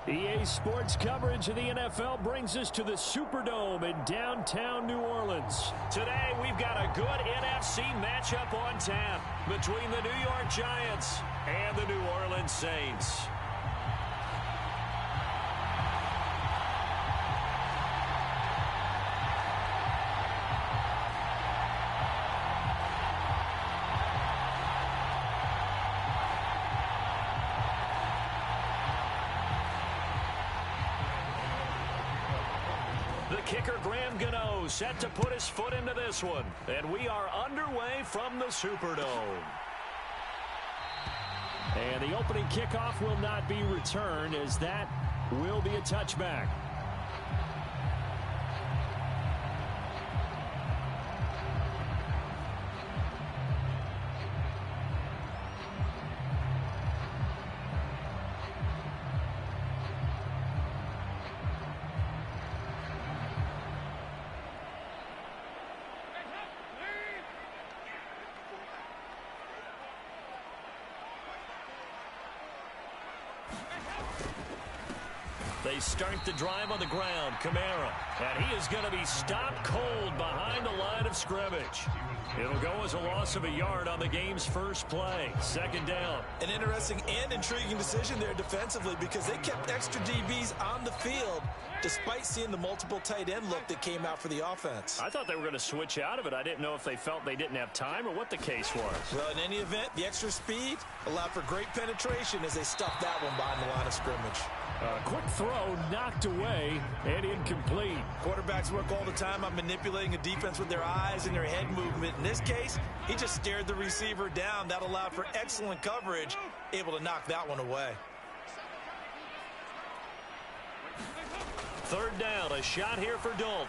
EA Sports coverage of the NFL brings us to the Superdome in downtown New Orleans. Today, we've got a good NFC matchup on tap between the New York Giants and the New Orleans Saints. Kicker Graham Gano set to put his foot into this one. And we are underway from the Superdome. And the opening kickoff will not be returned, as that will be a touchback. They start the drive on the ground. Kamara. And he is going to be stopped cold behind the line of scrimmage. It'll go as a loss of a yard on the game's first play. Second down. An interesting and intriguing decision there defensively, because they kept extra DBs on the field despite seeing the multiple tight end look that came out for the offense. I thought they were going to switch out of it. I didn't know if they felt they didn't have time or what the case was. Well, in any event, the extra speed allowed for great penetration as they stuffed that one behind the line of scrimmage. Quick throw knocked away and incomplete. Quarterbacks work all the time on manipulating a defense with their eyes and their head movement. In this case, he just stared the receiver down. That allowed for excellent coverage, able to knock that one away. Third down, a shot here for Dalton.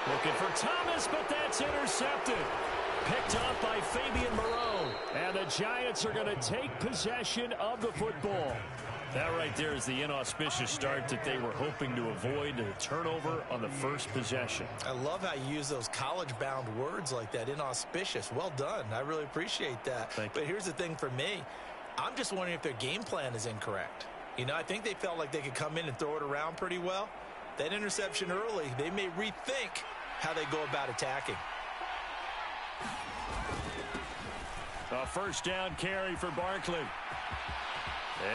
Looking for Thomas, but that's intercepted. Picked off by Fabian Moreau. And the Giants are going to take possession of the football. That right there is the inauspicious start that they were hoping to avoid, a turnover on the first possession. I love how you use those college-bound words like that, inauspicious. Well done. I really appreciate that. But here's the thing for me. I'm just wondering if their game plan is incorrect. You know, I think they felt like they could come in and throw it around pretty well. That interception early, they may rethink how they go about attacking. A first down carry for Barkley.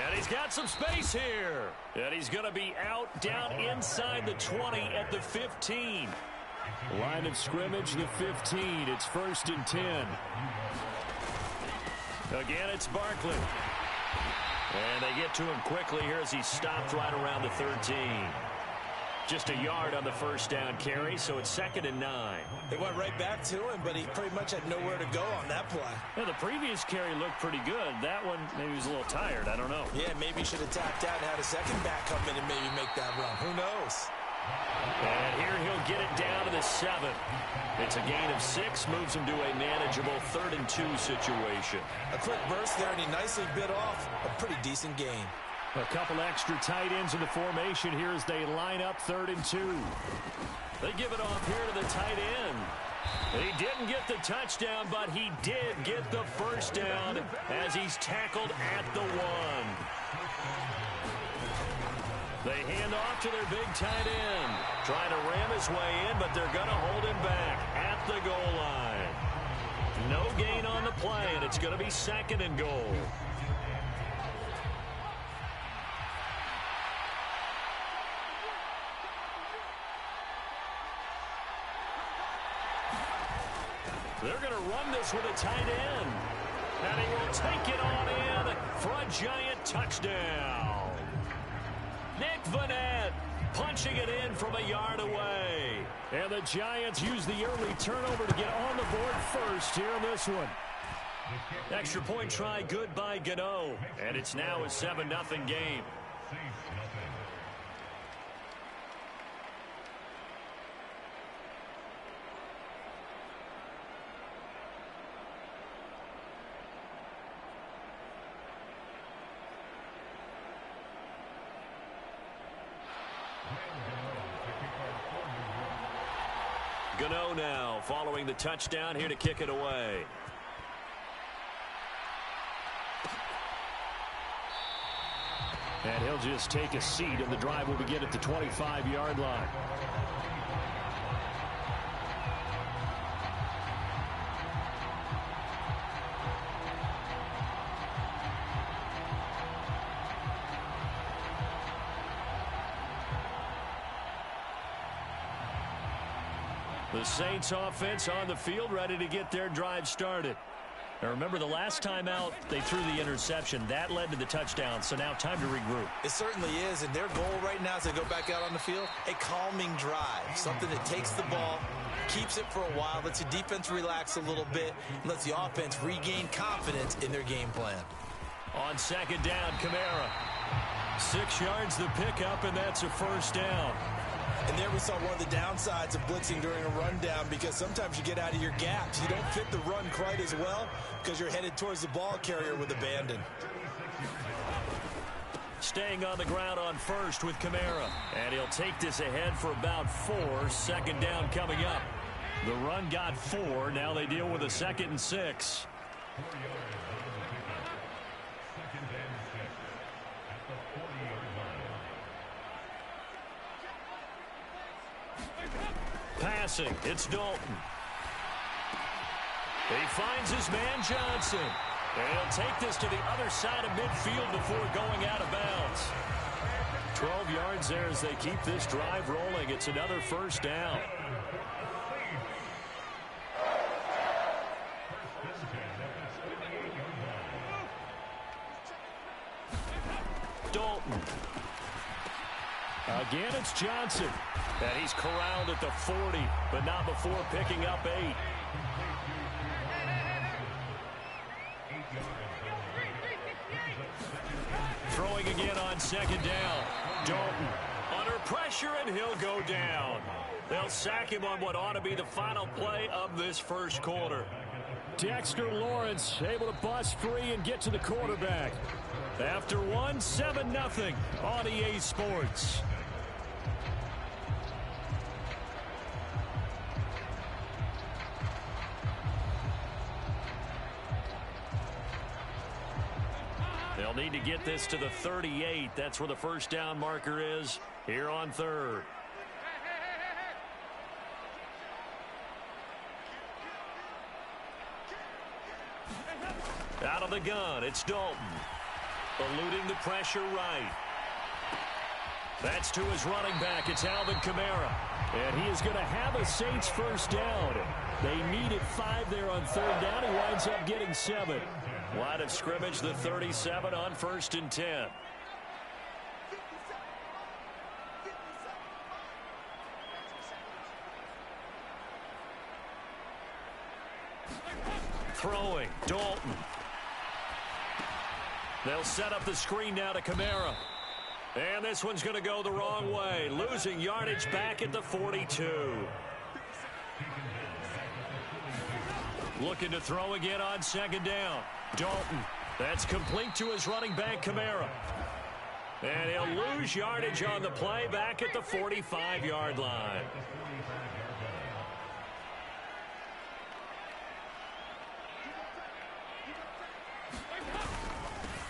And he's got some space here. And he's going to be out down inside the 20 at the 15. Line of scrimmage, the 15. It's 1st and 10. Again, it's Barkley. And they get to him quickly here as he stopped right around the 13. Just a yard on the first down carry, so it's 2nd and 9. They went right back to him, but he pretty much had nowhere to go on that play. Yeah, the previous carry looked pretty good. That one, maybe he was a little tired. I don't know. Yeah, maybe he should have tapped out and had a second back come in and maybe make that run. Who knows? And here he'll get it down to the 7. It's a gain of 6, moves him to a manageable 3rd and 2 situation. A quick burst there, and he nicely bit off a pretty decent gain. A couple extra tight ends in the formation here as they line up 3rd and 2. They give it off here to the tight end. He didn't get the touchdown, but he did get the first down as he's tackled at the 1. They hand off to their big tight end. Trying to ram his way in, but they're going to hold him back at the goal line. No gain on the play, and it's going to be 2nd and goal. They're going to run this with a tight end. And he will take it on in for a Giant touchdown. Nick Vanette punching it in from a yard away. And the Giants use the early turnover to get on the board first here in this one. Extra point try good by Gano. And it's now a 7-0 game. Gano now following the touchdown here to kick it away. And he'll just take a seat, and the drive will begin at the 25-yard line. The Saints offense on the field, ready to get their drive started. Now remember, the last time out, they threw the interception. That led to the touchdown, so now time to regroup. It certainly is, and their goal right now as they go back out on the field, a calming drive, something that takes the ball, keeps it for a while, lets the defense relax a little bit, and lets the offense regain confidence in their game plan. On second down, Kamara. 6 yards the pickup, and that's a first down. And there we saw one of the downsides of blitzing during a rundown, because sometimes you get out of your gaps. You don't fit the run quite as well because you're headed towards the ball carrier with abandon. Staying on the ground on first with Kamara. And he'll take this ahead for about 4. Second down coming up. The run got 4. Now they deal with a 2nd and 6. Passing, it's Dalton. He finds his man Johnson. And he'll take this to the other side of midfield before going out of bounds. 12 yards there as they keep this drive rolling. It's another first down. Dalton. Again, it's Johnson. And he's corralled at the 40, but not before picking up 8. Throwing again on second down. Dalton under pressure, and he'll go down. They'll sack him on what ought to be the final play of this first quarter. Dexter Lawrence able to bust free and get to the quarterback. After 7-0 on EA Sports. They'll need to get this to the 38. That's where the first down marker is here on third. Out of the gun, it's Dalton. Eluding the pressure right. That's to his running back. It's Alvin Kamara. And he is going to have a Saints first down. They needed 5 there on third down. He winds up getting 7. Line of scrimmage, the 37 on 1st and 10. Throwing, Dalton. They'll set up the screen now to Kamara. And this one's going to go the wrong way. Losing yardage back at the 42. Looking to throw again on second down. Dalton. That's complete to his running back, Kamara. And he'll lose yardage on the play back at the 45-yard line.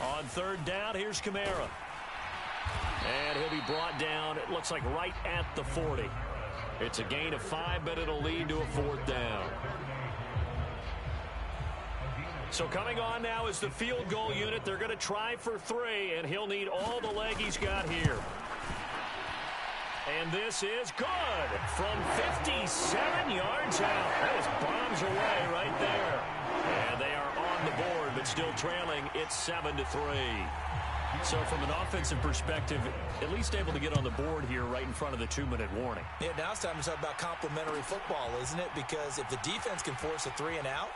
On third down, here's Kamara. And he'll be brought down, it looks like right at the 40. It's a gain of 5, but it'll lead to a 4th down. So coming on now is the field goal unit. They're going to try for 3, and he'll need all the leg he's got here. And this is good from 57 yards out. That is bombs away right there. And they are on the board, but still trailing. It's 7-3. So from an offensive perspective, at least able to get on the board here right in front of the 2-minute warning. Yeah, now it's time to talk about complementary football, isn't it? Because if the defense can force a 3 and out,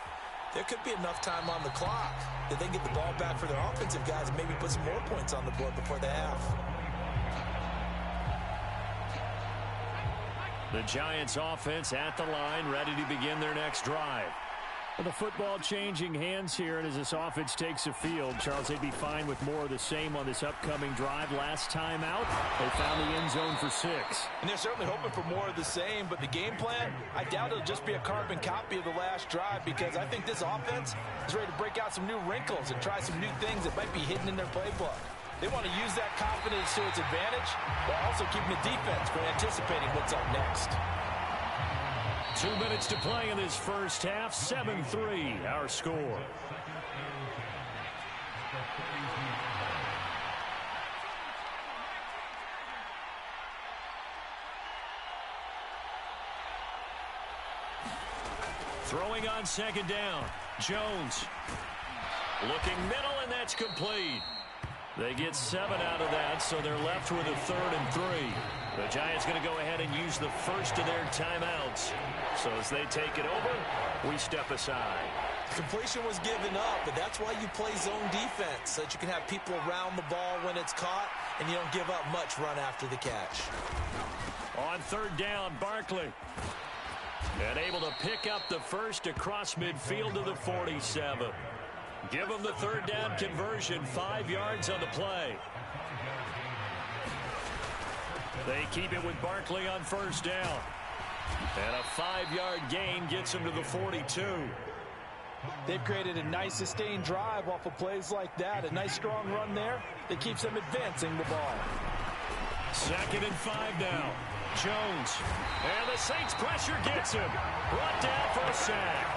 there could be enough time on the clock that they can get the ball back for their offensive guys and maybe put some more points on the board before the half. The Giants offense at the line, ready to begin their next drive. Well, the football changing hands here, and as this offense takes the field, Charles, they'd be fine with more of the same on this upcoming drive. Last time out, they found the end zone for 6. And they're certainly hoping for more of the same, but the game plan, I doubt it'll just be a carbon copy of the last drive, because I think this offense is ready to break out some new wrinkles and try some new things that might be hidden in their playbook. They want to use that confidence to its advantage, while also keeping the defense from anticipating what's up next. 2 minutes to play in this first half. 7-3, our score. Throwing on second down. Jones. Looking middle, and that's complete. They get 7 out of that, so they're left with a 3rd and 3. The Giants going to go ahead and use the first of their timeouts. So as they take it over, we step aside. Completion was given up, but that's why you play zone defense, so that you can have people around the ball when it's caught, and you don't give up much run after the catch. On 3rd down, Barkley. And able to pick up the first across midfield to the 47. Give them the 3rd down conversion, 5 yards on the play. They keep it with Barkley on 1st down. And a 5-yard gain gets them to the 42. They've created a nice sustained drive off of plays like that. A nice strong run there that keeps them advancing the ball. 2nd and 5 now. Jones. And the Saints pressure gets him. Brought down for a sack.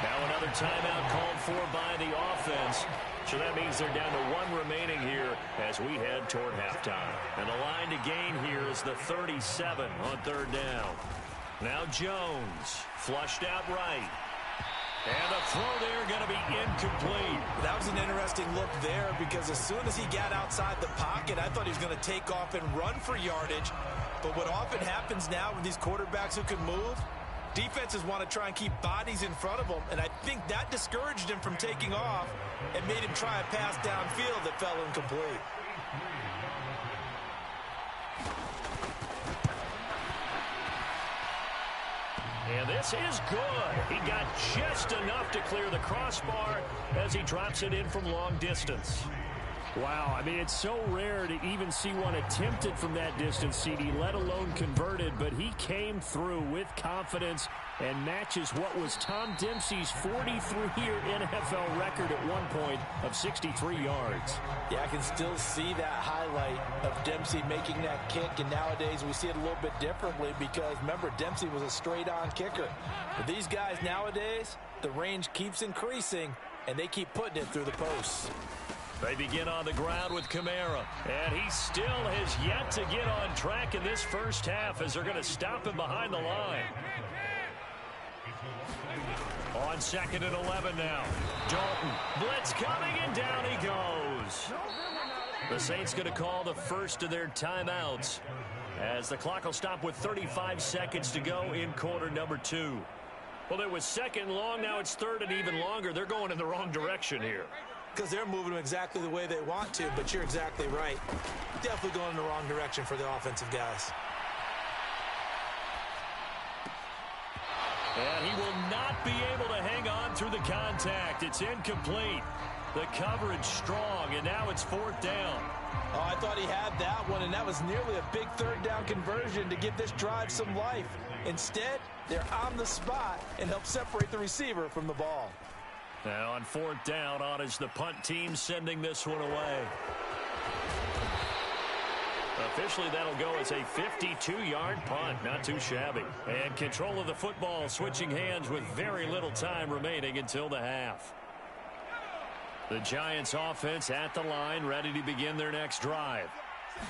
Now another timeout called for by the offense. So that means they're down to 1 remaining here as we head toward halftime. And the line to gain here is the 37 on 3rd down. Now Jones. Flushed out right. And the throw there going to be incomplete. That was an interesting look there because as soon as he got outside the pocket, I thought he was going to take off and run for yardage. But what often happens now with these quarterbacks who can move, defenses want to try and keep bodies in front of them, and I think that discouraged him from taking off and made him try a pass downfield that fell incomplete. And this is good. He got just enough to clear the crossbar as he drops it in from long distance. Wow, I mean, it's so rare to even see one attempted from that distance, CD, let alone converted, but he came through with confidence and matches what was Tom Dempsey's 43-year NFL record at one point of 63 yards. Yeah, I can still see that highlight of Dempsey making that kick, and nowadays we see it a little bit differently because, remember, Dempsey was a straight-on kicker. But these guys nowadays, the range keeps increasing, and they keep putting it through the posts. They begin on the ground with Kamara, and he still has yet to get on track in this first half as they're going to stop him behind the line. On 2nd and 11 now. Dalton, blitz coming, and down he goes. The Saints going to call the first of their timeouts as the clock will stop with 35 seconds to go in quarter number 2. Well, it was 2nd long, now it's 3rd and even longer. They're going in the wrong direction here. Because they're moving them exactly the way they want to, but you're exactly right. Definitely going in the wrong direction for the offensive guys. And he will not be able to hang on through the contact. It's incomplete. The coverage strong, and now it's 4th down. Oh, I thought he had that one, and that was nearly a big 3rd down conversion to give this drive some life. Instead, they're on the spot and help separate the receiver from the ball. Now on 4th down, on is the punt team sending this one away. Officially, that'll go as a 52-yard punt. Not too shabby. And control of the football switching hands with very little time remaining until the half. The Giants offense at the line, ready to begin their next drive.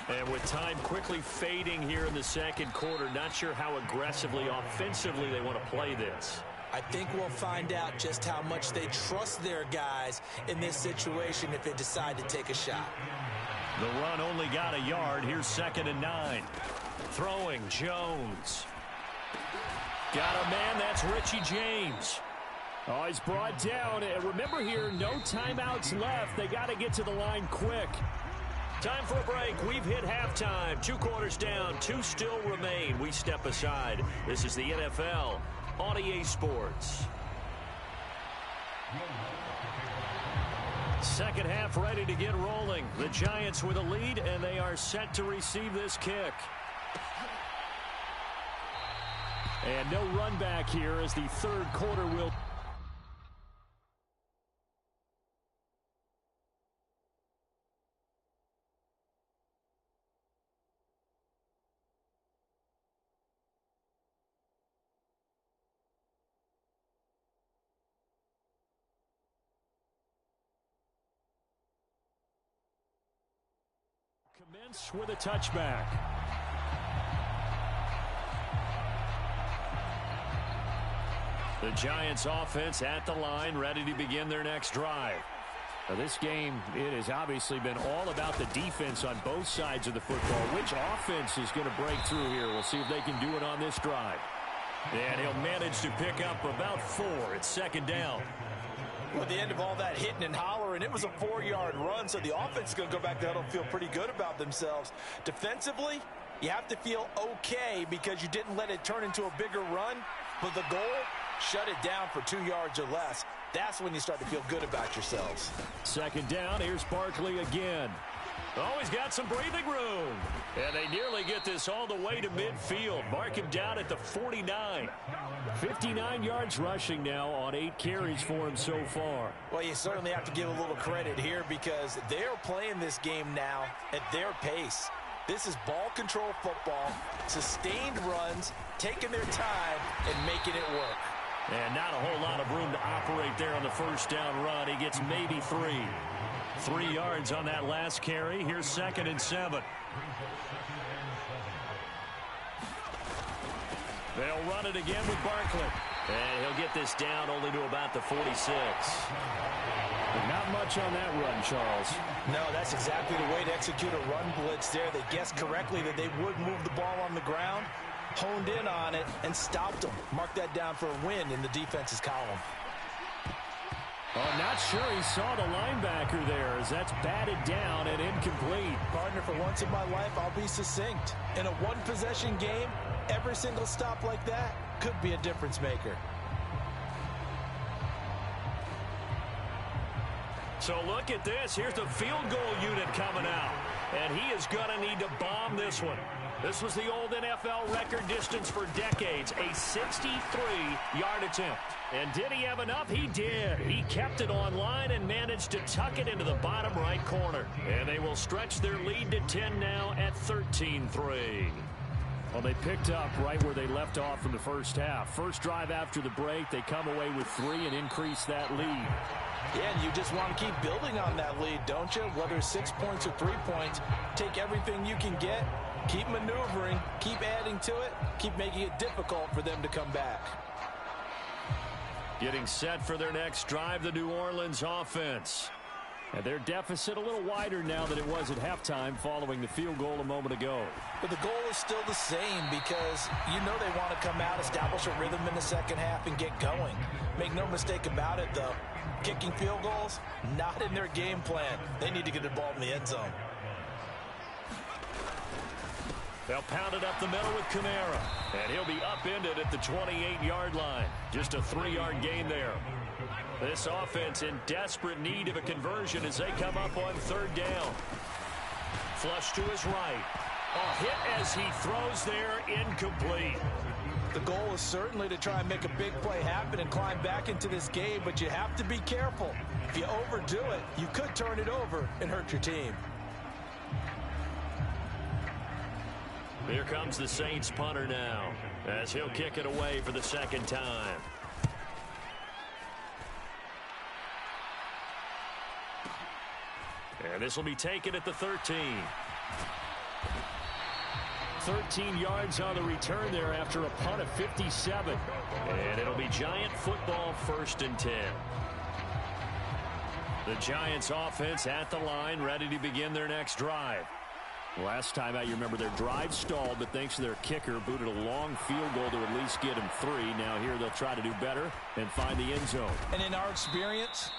And with time quickly fading here in the 2nd quarter, not sure how aggressively, offensively they want to play this. I think we'll find out just how much they trust their guys in this situation if they decide to take a shot. The run only got a yard. Here's 2nd and 9. Throwing, Jones. Got a man, that's Richie James. Oh, he's brought down. And remember here, no timeouts left. They got to get to the line quick. Time for a break. We've hit halftime. 2 quarters down, 2 still remain. We step aside. This is the NFL on EA Sports. Second half ready to get rolling. The Giants with a lead, and they are set to receive this kick. And no run back here as the 3rd quarter will Mintz with a touchback. The Giants offense at the line, ready to begin their next drive. Now this game, it has obviously been all about the defense on both sides of the football. Which offense is going to break through here? We'll see if they can do it on this drive. And he'll manage to pick up about 4 at second down. Well, at the end of all that hitting and hollering, it was a 4-yard run, so the offense is going to go back to the huddle and feel pretty good about themselves. Defensively, you have to feel okay because you didn't let it turn into a bigger run, but the goal, shut it down for 2 yards or less. That's when you start to feel good about yourselves. Second down, here's Barkley again. Oh, he's got some breathing room. And they nearly get this all the way to midfield. Mark him down at the 49. 59 yards rushing now on 8 carries for him so far. Well, you certainly have to give a little credit here because they're playing this game now at their pace. This is ball control football, sustained runs, taking their time, and making it work. And not a whole lot of room to operate there on the first down run. He gets maybe 3. 3 yards on that last carry. Here's 2nd and 7. They'll run it again with Barkley. And he'll get this down only to about the 46. Not much on that run, Charles. No, that's exactly the way to execute a run blitz there. They guessed correctly that they would move the ball on the ground, honed in on it, and stopped them. Mark that down for a win in the defense's column. Oh, not sure he saw the linebacker there as that's batted down and incomplete. Partner, for once in my life, I'll be succinct. In a one-possession game, every single stop like that could be a difference maker. So look at this. Here's the field goal unit coming out. And he is going to need to bomb this one. This was the old NFL record distance for decades, a 63-yard attempt. And did he have enough? He did. He kept it on line and managed to tuck it into the bottom right corner. And they will stretch their lead to 10 now at 13-3. Well, they picked up right where they left off in the first half. First drive after the break, they come away with 3 and increase that lead. Yeah, and you just want to keep building on that lead, don't you? Whether it's 6 points or 3 points, take everything you can get, keep maneuvering, keep adding to it, keep making it difficult for them to come back. Getting set for their next drive, the New Orleans offense. And their deficit a little wider now than it was at halftime following the field goal a moment ago. But the goal is still the same because you know they want to come out, establish a rhythm in the second half, and get going. Make no mistake about it, though. Kicking field goals, not in their game plan. They need to get the ball in the end zone. They'll pound it up the middle with Kamara. And he'll be upended at the 28-yard line. Just a 3-yard gain there. This offense in desperate need of a conversion as they come up on 3rd down. Flush to his right. A hit as he throws there, incomplete. The goal is certainly to try and make a big play happen and climb back into this game, but you have to be careful. If you overdo it, you could turn it over and hurt your team. Here comes the Saints punter now as he'll kick it away for the 2nd time. And this will be taken at the 13. 13 yards on the return there after a punt of 57. And it'll be Giant football, 1st and 10. The Giants offense at the line, ready to begin their next drive. Last time out, you remember their drive stalled, but thanks to their kicker, booted a long field goal to at least get him 3. Now here they'll try to do better and find the end zone. And in our experience,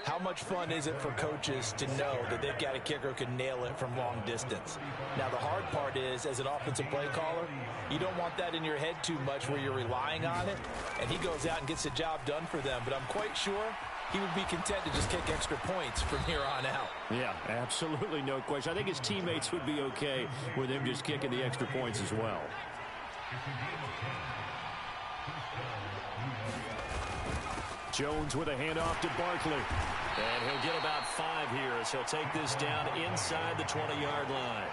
how much fun is it for coaches to know that they've got a kicker who can nail it from long distance? Now, the hard part is, as an offensive play caller, you don't want that in your head too much where you're relying on it, and he goes out and gets the job done for them. But I'm quite sure he would be content to just kick extra points from here on out. Yeah, absolutely no question. I think his teammates would be okay with him just kicking the extra points as well. Jones with a handoff to Barkley. And he'll get about 5 here as he'll take this down inside the 20-yard line.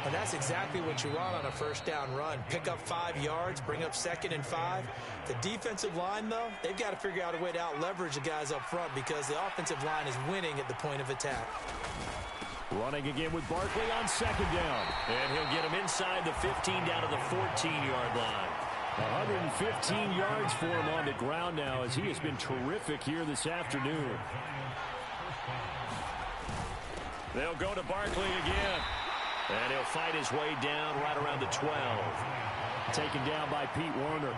And that's exactly what you want on a 1st down run. Pick up 5 yards, bring up 2nd and 5. The defensive line, though, they've got to figure out a way to out-leverage the guys up front because the offensive line is winning at the point of attack. Running again with Barkley on second down. And he'll get him inside the 15 down to the 14-yard line. 115 yards for him on the ground now as he has been terrific here this afternoon. They'll go to Barkley again. And he'll fight his way down right around the 12. Taken down by Pete Werner.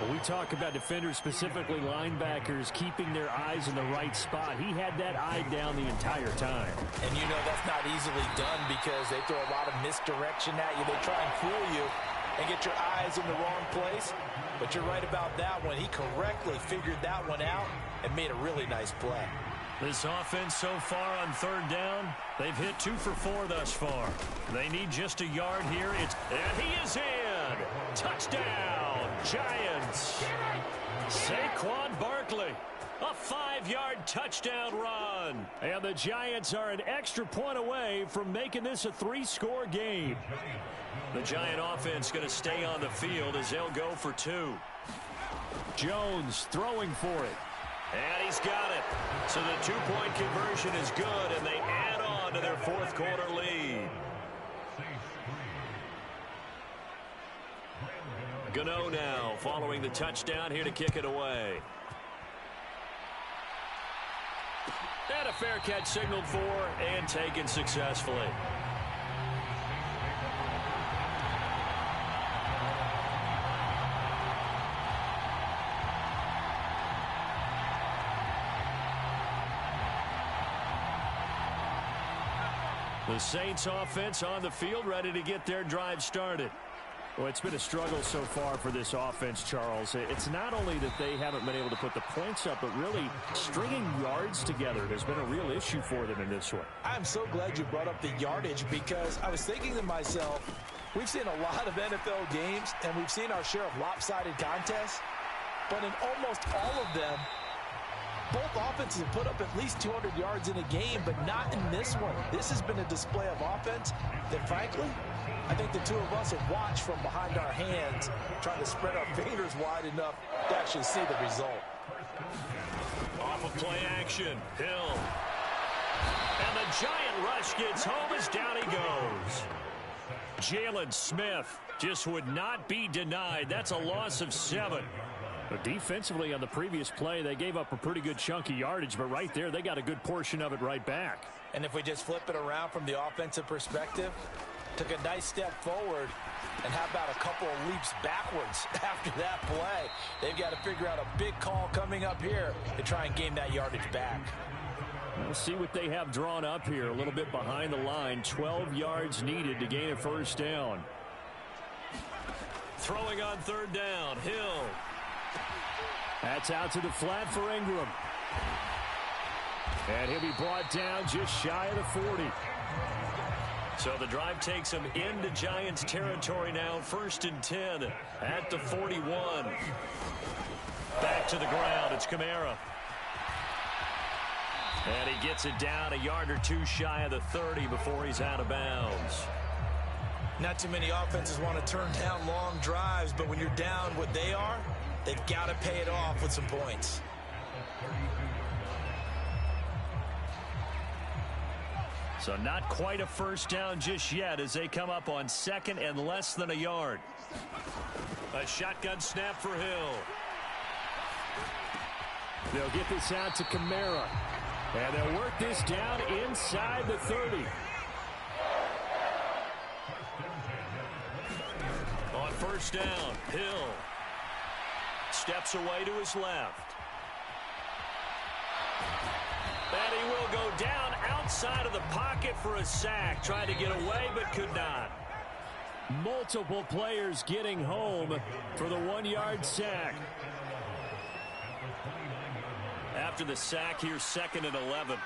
When we talk about defenders, specifically linebackers, keeping their eyes in the right spot, he had that eye down the entire time. And you know that's not easily done because they throw a lot of misdirection at you. They try and fool you and get your eyes in the wrong place. But you're right about that one. He correctly figured that one out and made a really nice play. This offense so far on third down, they've hit 2 for 4 thus far. They need just a yard here. And he is in. Touchdown, Giants. Saquon Barkley. A 5-yard touchdown run. And the Giants are an extra point away from making this a 3-score game. The Giant offense going to stay on the field as they'll go for 2. Jones throwing for it. And he's got it. So the 2-point conversion is good, and they add on to their fourth-quarter lead. Gano now following the touchdown here to kick it away. And a fair catch signaled for and taken successfully. The Saints offense on the field ready to get their drive started. Well, it's been a struggle so far for this offense, Charles. It's not only that they haven't been able to put the points up, but really stringing yards together has been a real issue for them in this one. I'm so glad you brought up the yardage because I was thinking to myself, we've seen a lot of NFL games and we've seen our share of lopsided contests, but in almost all of them, both offenses have put up at least 200 yards in a game, but not in this one. This has been a display of offense that, frankly, I think the two of us have watched from behind our hands, trying to spread our fingers wide enough to actually see the result. Off of play action, Hill. And the Giant rush gets home as down he goes. Jalen Smith just would not be denied. That's a loss of 7. But defensively on the previous play, they gave up a pretty good chunk of yardage, but right there, they got a good portion of it right back. And if we just flip it around from the offensive perspective, took a nice step forward, and how about a couple of leaps backwards after that play? They've got to figure out a big call coming up here to try and gain that yardage back. We'll see what they have drawn up here, a little bit behind the line. 12 yards needed to gain a first down. Throwing on third down, Hill. That's out to the flat for Ingram. And he'll be brought down just shy of the 40. So the drive takes him into Giants territory now. 1st and 10 at the 41. Back to the ground. It's Kamara. And he gets it down a yard or 2 shy of the 30 before he's out of bounds. Not too many offenses want to turn down long drives, but when you're down what they are, they've got to pay it off with some points. So not quite a first down just yet as they come up on 2nd and less than a yard. A shotgun snap for Hill. They'll get this out to Kamara. And they'll work this down inside the 30. On first down, Hill steps away to his left. And he will go down outside of the pocket for a sack. Tried to get away, but could not. Multiple players getting home for the 1-yard sack. After the sack, here's 2nd and 11.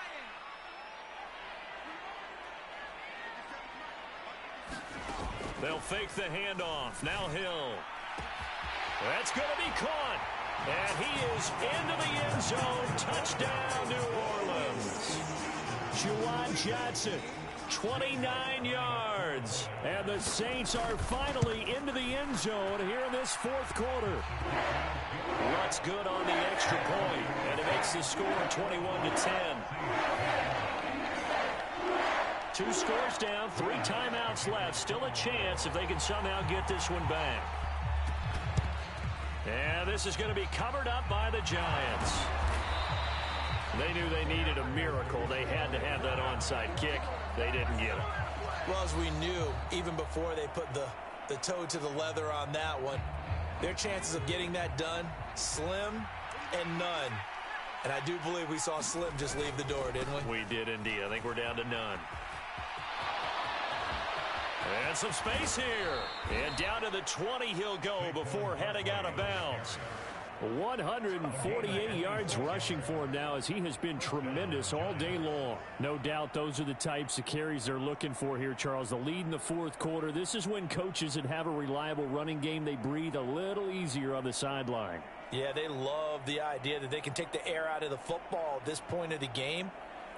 They'll fake the handoff. Now Hill. That's going to be caught. And he is into the end zone. Touchdown, New Orleans. Juwan Johnson, 29 yards. And the Saints are finally into the end zone here in this 4th quarter. What's good on the extra point, and it makes the score 21-10. 2 scores down, 3 timeouts left. Still a chance if they can somehow get this one back. And this is going to be covered up by the Giants. They knew they needed a miracle. They had to have that onside kick. They didn't get it. Well, as we knew, even before they put the toe to the leather on that one, their chances of getting that done, slim and none. And I do believe we saw Slim just leave the door, didn't we? We did indeed. I think we're down to none. And some space here. And down to the 20 he'll go before heading out of bounds. 148 yards rushing for him now, as he has been tremendous all day long. No doubt those are the types of carries they're looking for here, Charles. The lead in the 4th quarter. This is when coaches that have a reliable running game, they breathe a little easier on the sideline. Yeah, they love the idea that they can take the air out of the football at this point of the game.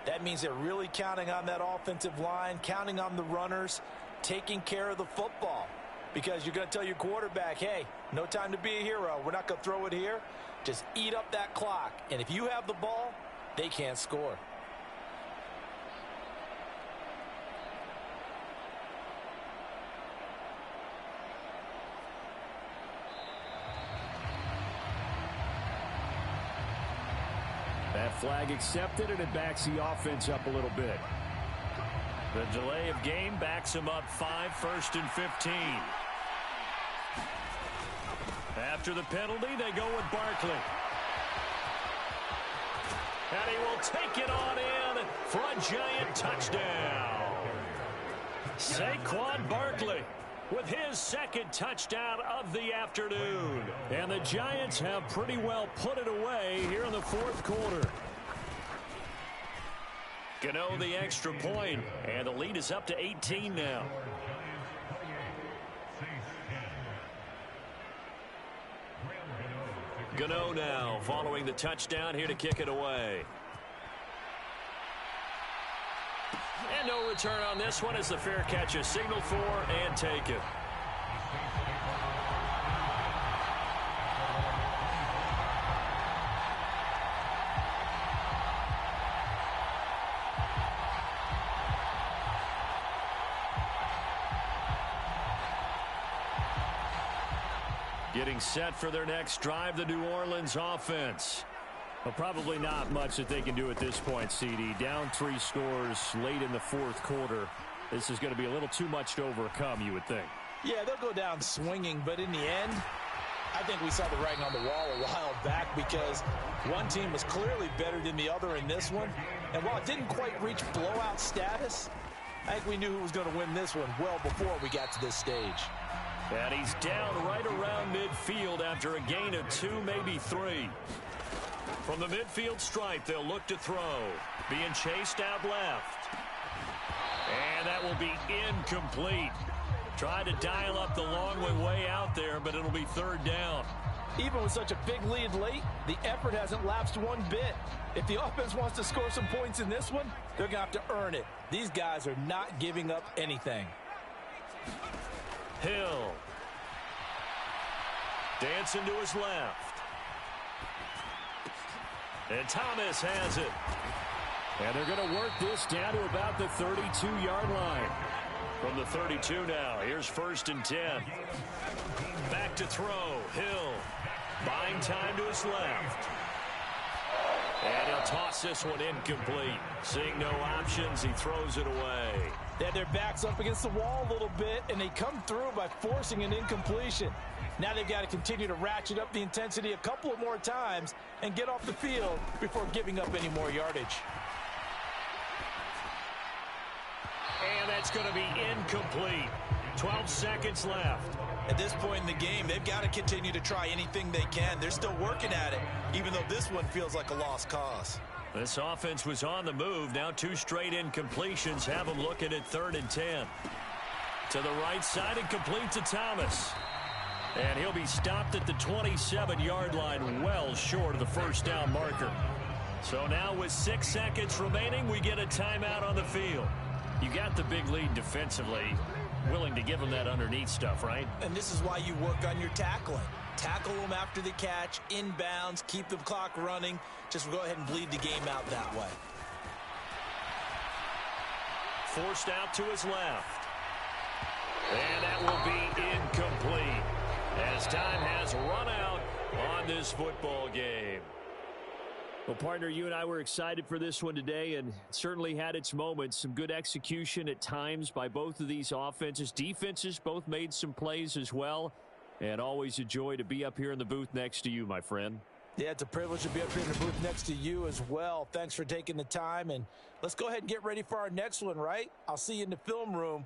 That means they're really counting on that offensive line, counting on the runners, taking care of the football. Because you're going to tell your quarterback, hey, no time to be a hero. We're not going to throw it here. Just eat up that clock. And if you have the ball, they can't score. That flag accepted, and it backs the offense up a little bit. The delay of game backs him up 5, 1st and 15. After the penalty, they go with Barkley. And he will take it on in for a Giant touchdown. Saquon Barkley with his 2nd touchdown of the afternoon. And the Giants have pretty well put it away here in the 4th quarter. Gano the extra point, and the lead is up to 18 now. Gano now following the touchdown here to kick it away. And no return on this one as the fair catch is signaled for and taken. Getting set for their next drive, the New Orleans offense. Well, probably not much that they can do at this point, CD. Down 3 scores late in the 4th quarter. This is going to be a little too much to overcome, you would think. Yeah, they'll go down swinging, but in the end, I think we saw the writing on the wall a while back because one team was clearly better than the other in this one. And while it didn't quite reach blowout status, I think we knew who was going to win this one well before we got to this stage. And he's down right around midfield after a gain of 2, maybe 3. From the midfield stripe, they'll look to throw. Being chased out left. And that will be incomplete. Tried to dial up the long way out there, but it'll be 3rd down. Even with such a big lead late, the effort hasn't lapsed one bit. If the offense wants to score some points in this one, they're going to have to earn it. These guys are not giving up anything. Hill. Dancing to his left. And Thomas has it. And they're going to work this down to about the 32-yard line. From the 32 now, here's 1st and 10. Back to throw. Hill. Buying time to his left. And he'll toss this one incomplete. Seeing no options, he throws it away. They had their backs up against the wall a little bit, and they come through by forcing an incompletion. Now they've got to continue to ratchet up the intensity a couple of more times and get off the field before giving up any more yardage. And that's going to be incomplete. 12 seconds left. At this point in the game, they've got to continue to try anything they can. They're still working at it, even though this one feels like a lost cause. This offense was on the move. Now 2 straight incompletions have them looking at 3rd and 10. To the right side and complete to Thomas. And he'll be stopped at the 27-yard line, well short of the 1st down marker. So now with 6 seconds remaining, we get a timeout on the field. You got the big lead defensively. Willing to give them that underneath stuff, right? And this is why you work on your tackling. Tackle them after the catch, inbounds, keep the clock running. Just go ahead and bleed the game out that way. forced out to his left. And that will be incomplete as time has run out on this football game. Well, partner, you and I were excited for this one today, and it certainly had its moments. Some good execution at times by both of these offenses. Defenses both made some plays as well, and always a joy to be up here in the booth next to you, my friend. Yeah, it's a privilege to be up here in the booth next to you as well. Thanks for taking the time, and let's go ahead and get ready for our next one, right? I'll see you in the film room.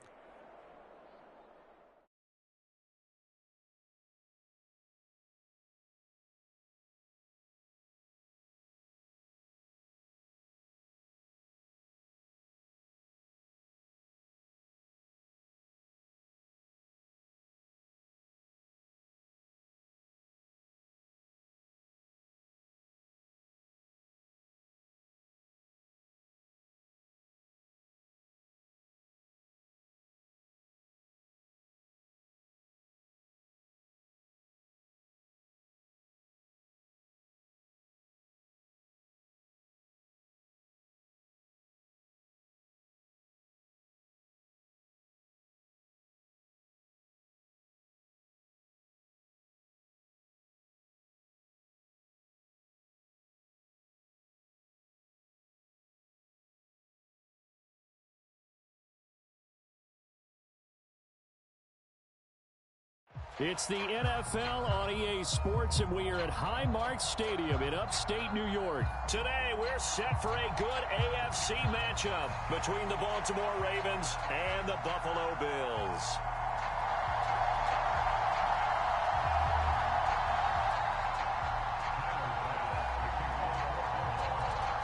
It's the NFL on EA Sports, and we are at Highmark Stadium in upstate New York. Today, we're set for a good AFC matchup between the Baltimore Ravens and the Buffalo Bills.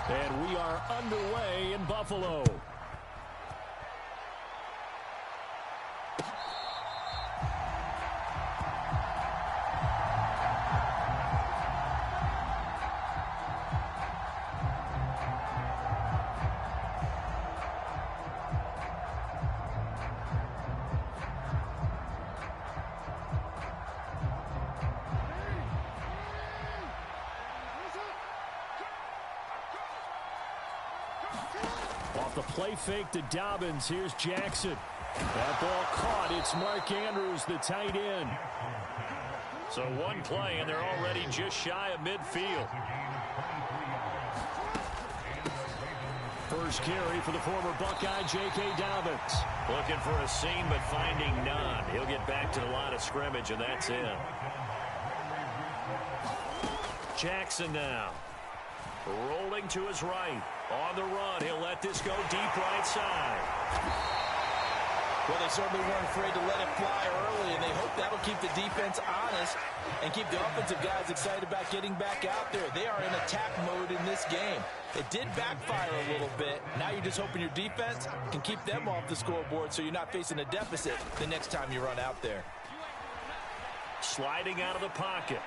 And we are underway in Buffalo. Off the play fake to Dobbins. Here's Jackson. That ball caught. It's Mark Andrews, the tight end. So one play, and they're already just shy of midfield. First carry for the former Buckeye, J.K. Dobbins. Looking for a seam, but finding none. He'll get back to the line of scrimmage, and that's it. Jackson now. Rolling to his right. On the run, he'll let this go deep right side. Well, they certainly weren't afraid to let it fly early, and they hope that'll keep the defense honest and keep the offensive guys excited about getting back out there. They are in attack mode in this game. It did backfire a little bit. Now you're just hoping your defense can keep them off the scoreboard so you're not facing a deficit the next time you run out there. Sliding out of the pocket.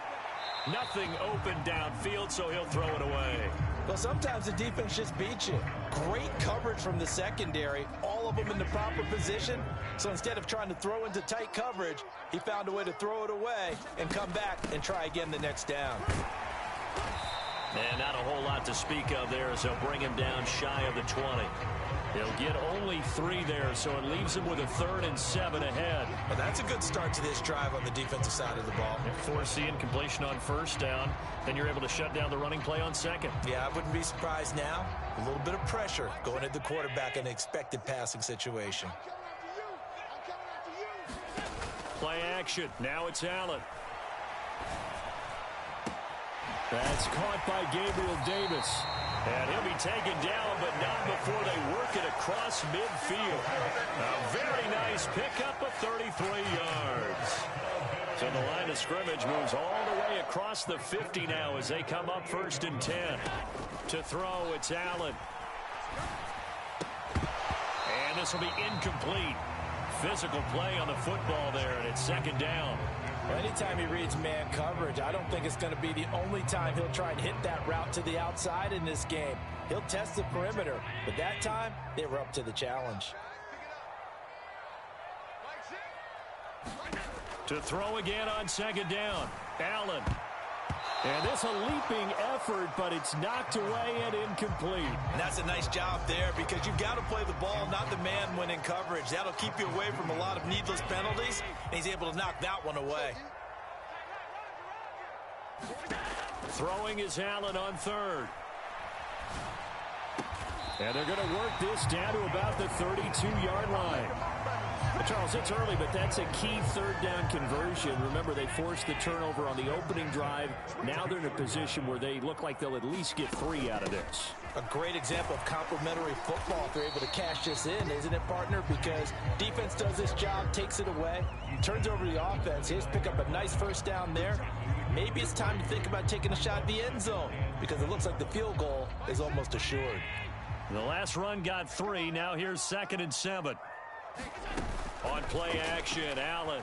Nothing open downfield, so he'll throw it away. Well, sometimes the defense just beats you. Great coverage from the secondary, all of them in the proper position. So instead of trying to throw into tight coverage, he found a way to throw it away and come back and try again the next down. And not a whole lot to speak of there as they'll bring him down shy of the 20. He'll get only 3 there, so it leaves him with a 3rd and 7 ahead. Well, that's a good start to this drive on the defensive side of the ball. Force the incompletion on first down, then you're able to shut down the running play on second. Yeah, I wouldn't be surprised now. A little bit of pressure going at the quarterback in an expected passing situation. Play action. Now it's Allen. That's caught by Gabriel Davis. And he'll be taken down, but not before they work it across midfield. A very nice pickup of 33 yards. So the line of scrimmage moves all the way across the 50 now as they come up 1st and 10. To throw, it's Allen. And this will be incomplete. Physical play on the football there, and it's 2nd down. Well, anytime he reads man coverage, I don't think it's going to be the only time he'll try and hit that route to the outside in this game. He'll test the perimeter, but that time, they were up to the challenge. To throw again on 2nd down. Allen. And this a leaping effort, but it's knocked away and incomplete. And that's a nice job there because you've got to play the ball, not the man when in coverage. That'll keep you away from a lot of needless penalties, and he's able to knock that one away. Throwing is Allen on third. And they're going to work this down to about the 32-yard line. Charles, it's early, but that's a key third down conversion. Remember, they forced the turnover on the opening drive. Now they're in a position where they look like they'll at least get 3 out of this. A great example of complementary football if they're able to cash this in, isn't it, partner? Because defense does this job, takes it away, turns over the offense. Here's pick up a nice first down there. Maybe it's time to think about taking a shot at the end zone because it looks like the field goal is almost assured. The last run got 3. Now here's 2nd and 7. On play action, Allen.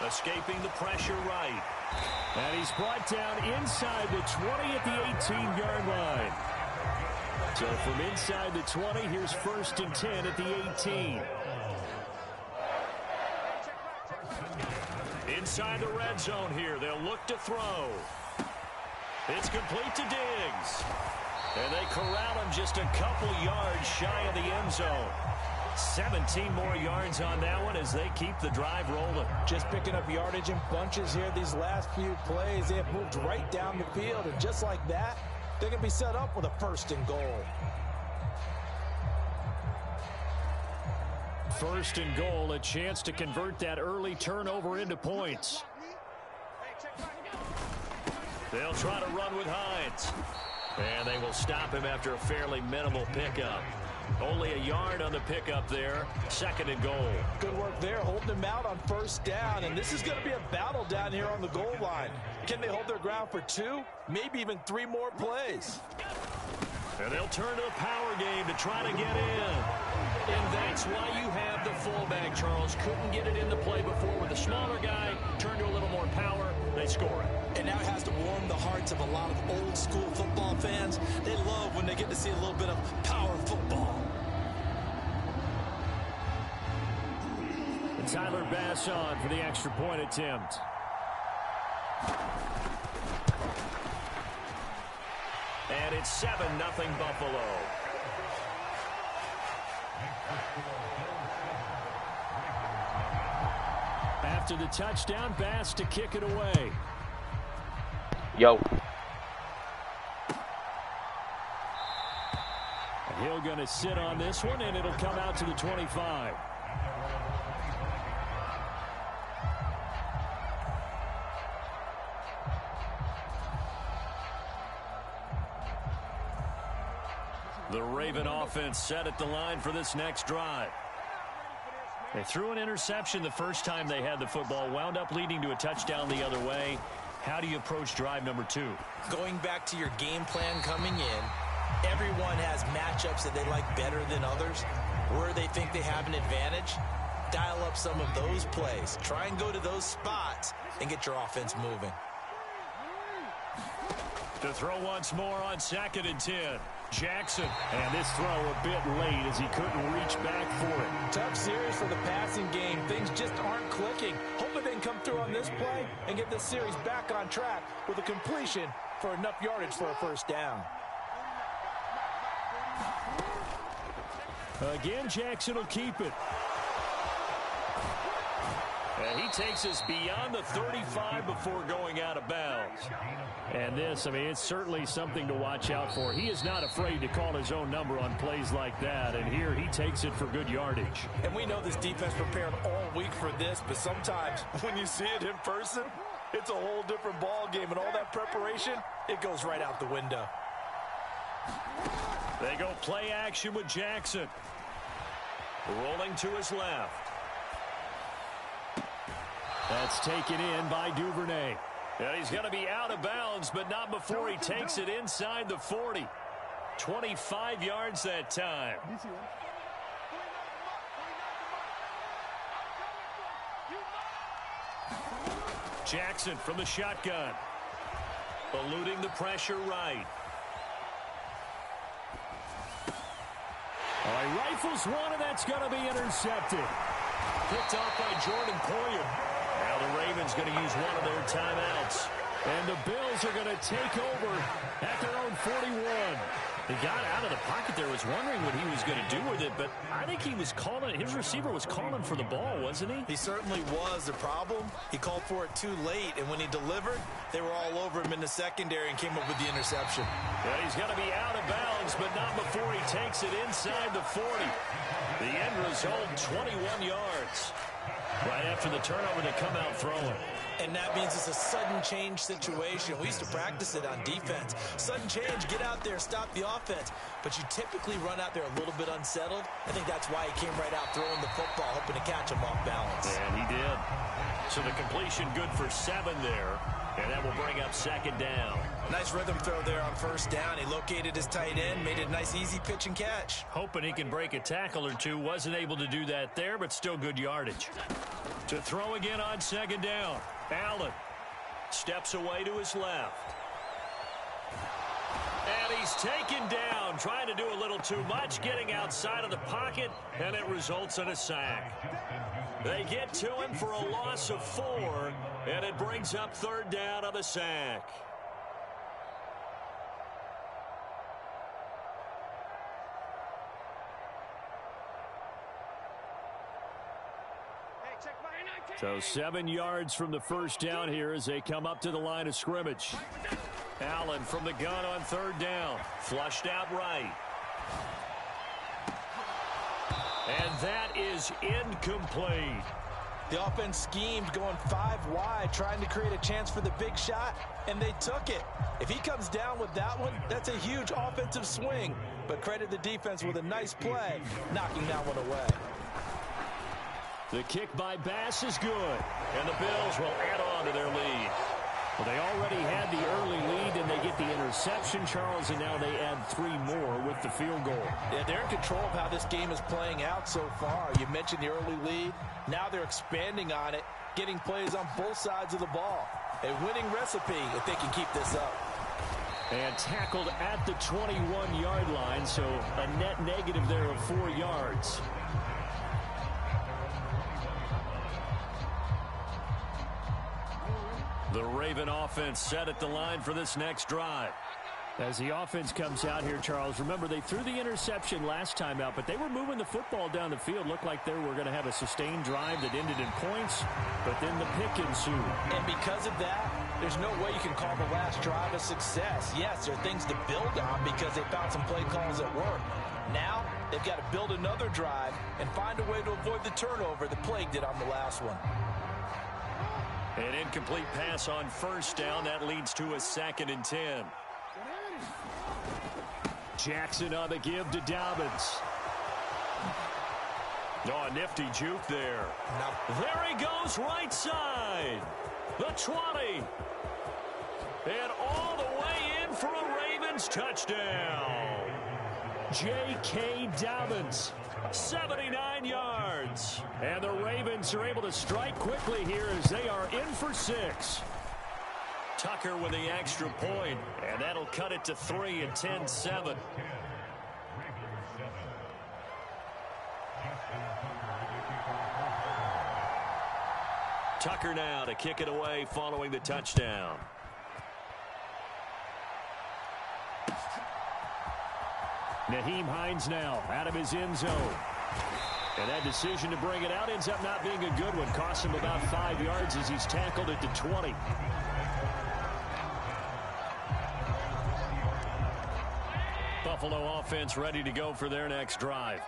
Escaping the pressure right. And he's brought down inside the 20 at the 18-yard line. So from inside the 20, here's 1st and 10 at the 18. Inside the red zone here. They'll look to throw. It's complete to Diggs. And they corral him just a couple yards shy of the end zone. 17 more yards on that one as they keep the drive rolling. Just picking up yardage in bunches here these last few plays. They have moved right down the field, and just like that, they're going to be set up with a 1st and goal. 1st and goal, a chance to convert that early turnover into points. They'll try to run with Hines. And they will stop him after a fairly minimal pickup. Only a yard on the pickup there. 2nd and goal. Good work there, holding him out on 1st down. And this is going to be a battle down here on the goal line. Can they hold their ground for 2, maybe even 3 more plays? And they'll turn to the power game to try to get in. And that's why you have the fullback, Charles. Couldn't get it into play before with the smaller guy. Turn to a little more power. They score it. And now it has to warm the hearts of a lot of old school football fans. They love when they get to see a little bit of power football. And Tyler Bass on for the extra point attempt. And it's 7-0 Buffalo. After the touchdown, Bass to kick it away. Yo. And Hill going to sit on this one, and it'll come out to the 25. The Raven offense set at the line for this next drive. They threw an interception the first time they had the football, wound up leading to a touchdown the other way. How do you approach drive number 2? Going back to your game plan coming in, everyone has matchups that they like better than others. Where they think they have an advantage, dial up some of those plays. Try and go to those spots and get your offense moving. To throw once more on 2nd and 10. Jackson. And this throw a bit late as he couldn't reach back for it. Tough series for the passing game. Things just aren't clicking. Hopefully they can come through on this play and get this series back on track with a completion for enough yardage for a 1st down. Again, Jackson will keep it. And he takes us beyond the 35 before going out of bounds. And this, I mean, it's certainly something to watch out for. He is not afraid to call his own number on plays like that. And here he takes it for good yardage. And we know this defense prepared all week for this, but sometimes when you see it in person, it's a whole different ball game. And all that preparation, it goes right out the window. They go play action with Jackson. Rolling to his left. That's taken in by Duvernay. And he's going to be out of bounds, but not before he takes it inside the 40. 25 yards that time. Jackson from the shotgun. Eluding the pressure right. All right, rifles one, and that's going to be intercepted. Picked off by Jordan Poyer. Now the Ravens going to use one of their timeouts. And the Bills are going to take over at their own 41. He got out of the pocket there, was wondering what he was going to do with it, but I think he was calling, his receiver was calling for the ball, wasn't he? He certainly was. The problem, he called for it too late, and when he delivered, they were all over him in the secondary and came up with the interception. Yeah, he's got to be out of bounds, but not before he takes it inside the 40. The end result, 21 yards. Right after the turnover, they come out throwing. And that means it's a sudden change situation. We used to practice it on defense. Sudden change, get out there, stop the offense. But you typically run out there a little bit unsettled. I think that's why he came right out throwing the football, hoping to catch him off balance. And he did. So the completion good for 7 there. And that will bring up second down. Nice rhythm throw there on first down. He located his tight end, made it a nice easy pitch and catch. Hoping he can break a tackle or two. Wasn't able to do that there, but still good yardage. To throw again on second down. Allen steps away to his left. And he's taken down, trying to do a little too much, getting outside of the pocket, and it results in a sack. They get to him for a loss of 4, and it brings up third down on the sack. So 7 yards from the first down here as they come up to the line of scrimmage. Allen from the gun on third down. Flushed out right. And that is incomplete. The offense schemed going 5 wide, trying to create a chance for the big shot, and they took it. If he comes down with that one, that's a huge offensive swing. But credit the defense with a nice play, knocking that one away. The kick by Bass is good, and the Bills will add on to their lead. Well, they already had the early lead, and they get the interception, Charles, and now they add 3 more with the field goal. Yeah, they're in control of how this game is playing out so far. You mentioned the early lead. Now they're expanding on it, getting plays on both sides of the ball. A winning recipe if they can keep this up. And tackled at the 21-yard line, so a net negative there of 4 yards. The Raven offense set at the line for this next drive. As the offense comes out here, Charles, remember they threw the interception last time out, but they were moving the football down the field. Looked like they were going to have a sustained drive that ended in points, but then the pick ensued. And because of that, there's no way you can call the last drive a success. Yes, there are things to build on because they found some play calls that work. Now, they've got to build another drive and find a way to avoid the turnover that plagued it on the last one. An incomplete pass on first down. That leads to a 2nd and 10. Jackson on the give to Dobbins. Oh, a nifty juke there. There he goes right side. The 20. And all the way in for a Ravens touchdown. J.K. Dobbins, 79 yards. And the Ravens are able to strike quickly here as they are in for 6. Tucker with the extra point, and that'll cut it to 3 at 10-7. Tucker now to kick it away following the touchdown. Nyheim Hines now out of his end zone. And that decision to bring it out ends up not being a good one. Costs him about 5 yards as he's tackled at the 20. Buffalo offense ready to go for their next drive.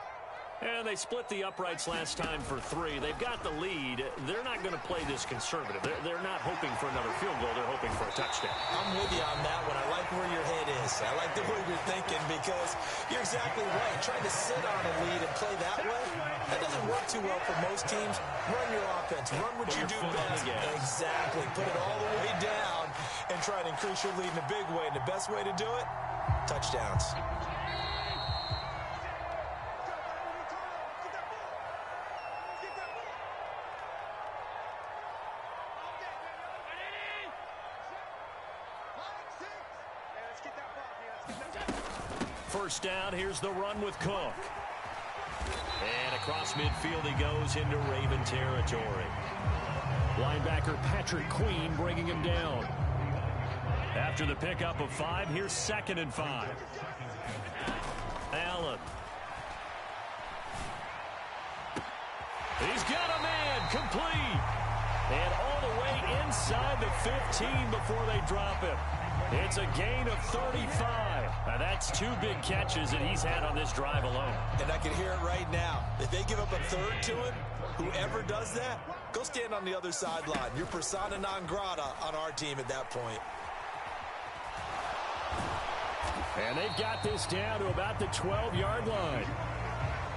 And they split the uprights last time for 3. They've got the lead. They're not going to play this conservative. They're not hoping for another field goal. They're hoping for a touchdown. I'm with you on that one. I like where your head is. I like the way you're thinking because you're exactly right. Trying to sit on a lead and play that way, that doesn't work too well for most teams. Run your offense. Run what you do best. Exactly. Put it all the way down and try to increase your lead in a big way. And the best way to do it, touchdowns. First down, here's the run with Cook. And across midfield he goes into Raven territory. Linebacker Patrick Queen bringing him down. After the pickup of 5, here's 2nd and 5. Allen. He's got a man, complete. And all the way inside the 15 before they drop him. It's a gain of 35. Now that's 2 big catches that he's had on this drive alone. And I can hear it right now. If they give up a 3rd to him, whoever does that, go stand on the other sideline. You're persona non grata on our team at that point. And they've got this down to about the 12-yard line.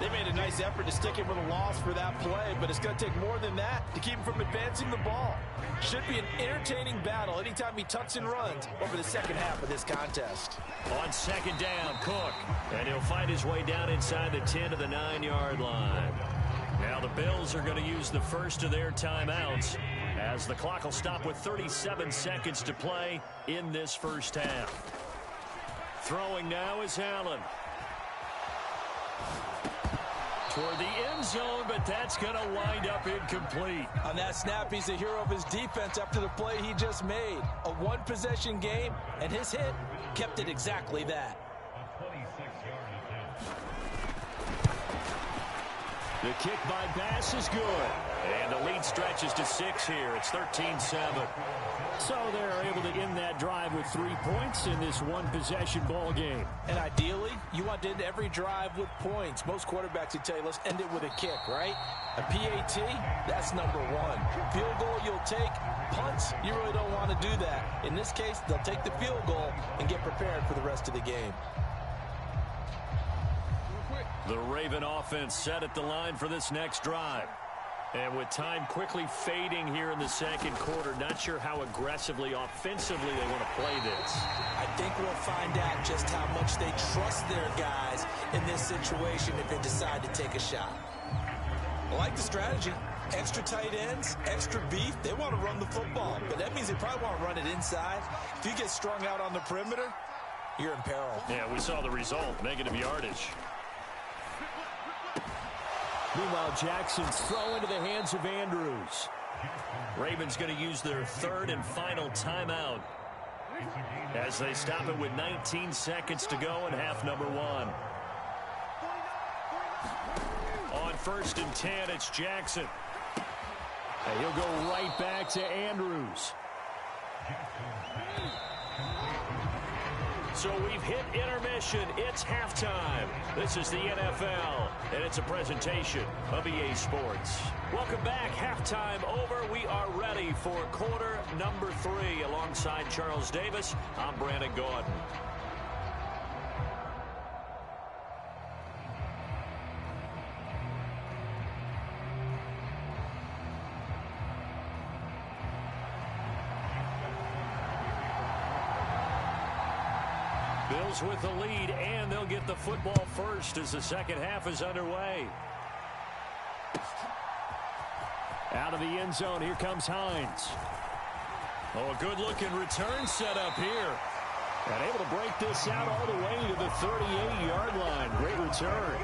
They made a nice effort to stick him with a loss for that play, but it's going to take more than that to keep him from advancing the ball. Should be an entertaining battle anytime he tucks and runs over the second half of this contest. On 2nd down, Cook. And he'll find his way down inside the 10 to the 9-yard line. Now the Bills are going to use the first of their timeouts as the clock will stop with 37 seconds to play in this first half. Throwing now is Allen. Toward the end zone, but that's going to wind up incomplete. On that snap, he's a hero of his defense after the play he just made. A one-possession game, and his hit kept it exactly that. The kick by Bass is good. And the lead stretches to 6 here. It's 13-7. So they're able to end that drive with 3 points in this one-possession ball game. And ideally, you want to end every drive with points. Most quarterbacks would tell you, let's end it with a kick, right? A PAT, that's number 1. Field goal you'll take. Punts, you really don't want to do that. In this case, they'll take the field goal and get prepared for the rest of the game. The Raven offense set at the line for this next drive. And with time quickly fading here in the second quarter, not sure how aggressively, offensively they want to play this. I think we'll find out just how much they trust their guys in this situation if they decide to take a shot. I like the strategy. Extra tight ends, extra beef. They want to run the football, but that means they probably want to run it inside. If you get strung out on the perimeter, you're in peril. Yeah, we saw the result, negative yardage. Meanwhile, Jackson's throw into the hands of Andrews. Ravens going to use their 3rd and final timeout as they stop it with 19 seconds to go in half number 1. On 1st and 10, it's Jackson. And he'll go right back to Andrews. So we've hit intermission. It's halftime. This is the NFL, and it's a presentation of EA Sports. Welcome back. Halftime over. We are ready for quarter number 3. Alongside Charles Davis, I'm Brandon Gordon. Bills with the lead, and they'll get the football first as the second half is underway. Out of the end zone, here comes Hines. Oh, a good-looking return set up here. And able to break this out all the way to the 38-yard line. Great return.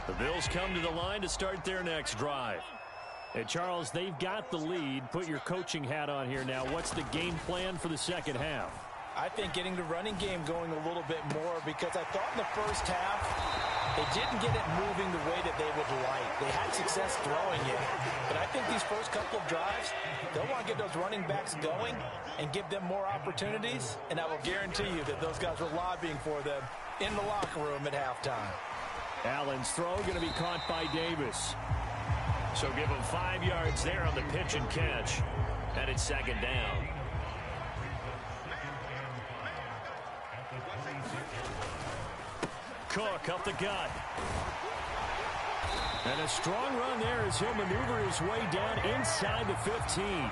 The Bills come to the line to start their next drive. And, Charles, they've got the lead. Put your coaching hat on here now. What's the game plan for the second half? I think getting the running game going a little bit more, because I thought in the first half they didn't get it moving the way that they would like. They had success throwing it. But I think these first couple of drives, they'll want to get those running backs going and give them more opportunities. And I will guarantee you that those guys were lobbying for them in the locker room at halftime. Allen's throw going to be caught by Davis. So give him 5 yards there on the pitch and catch. And it's second down. Cook up the gut. And a strong run there as he'll maneuver his way down inside the 15.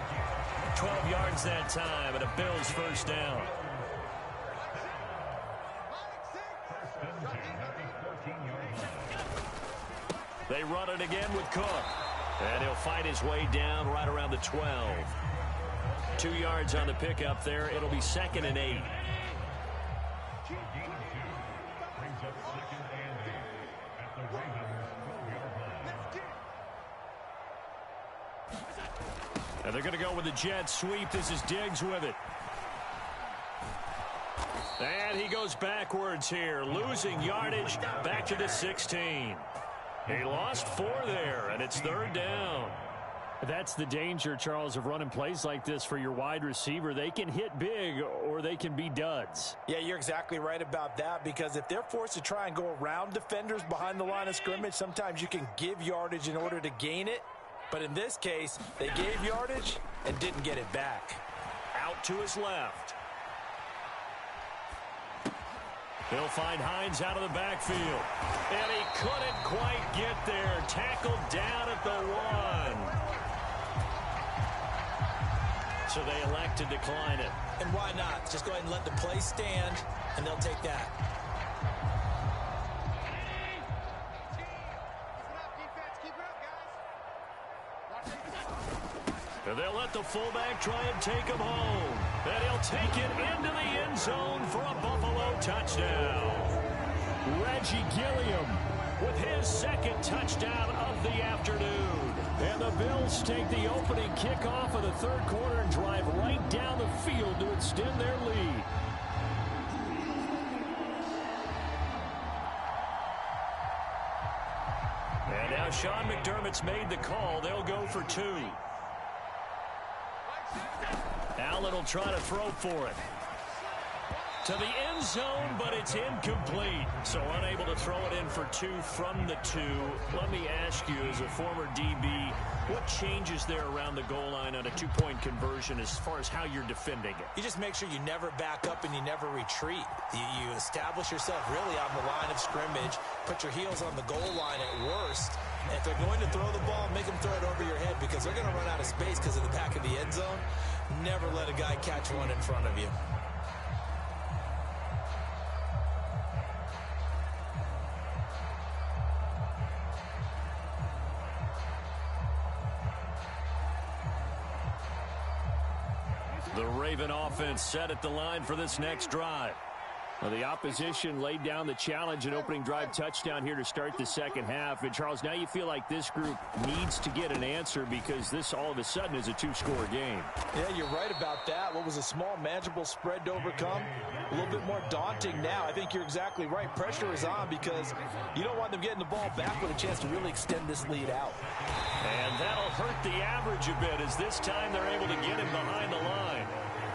12 yards that time, and a Bills first down. They run it again with Cook. And he'll fight his way down right around the 12. 2 yards on the pickup there. It'll be 2nd and 8. And they're going to go with the jet sweep. This is Diggs with it. And he goes backwards here, losing yardage back to the 16. He lost 4 there, and it's 3rd down. That's the danger, Charles, of running plays like this for your wide receiver. They can hit big or they can be duds. Yeah, you're exactly right about that, because if they're forced to try and go around defenders behind the line of scrimmage, sometimes you can give yardage in order to gain it. But in this case, they gave yardage and didn't get it back. Out to his left. He'll find Hines out of the backfield. And he couldn't quite get there. Tackled down at the 1. So they elect to decline it. And why not? Just go ahead and let the play stand, and they'll take that. And they'll let the fullback try and take him home. And he'll take it into the end zone for a Buffalo touchdown. Reggie Gilliam with his 2nd touchdown of the afternoon. And the Bills take the opening kickoff of the 3rd quarter and drive right down the field to extend their lead. And now Sean McDermott's made the call. They'll go for 2. Allen will try to throw for it. To the end zone, but it's incomplete. So unable to throw it in for 2 from the 2. Let me ask you, as a former DB, what changes there around the goal line on a 2-point conversion as far as how you're defending it? You just make sure you never back up and you never retreat. You establish yourself really on the line of scrimmage, put your heels on the goal line at worst. And if they're going to throw the ball, make them throw it over your head, because they're going to run out of space because of the back of the end zone. Never let a guy catch one in front of you. The Raven offense set at the line for this next drive. Well, the opposition laid down the challenge and opening drive touchdown here to start the 2nd half. And, Charles, now you feel like this group needs to get an answer, because this all of a sudden is a 2-score game. Yeah, you're right about that. What was a small, manageable spread to overcome, a little bit more daunting now. I think you're exactly right. Pressure is on, because you don't want them getting the ball back with a chance to really extend this lead out. And that'll hurt the average a bit, as this time they're able to get him behind the line.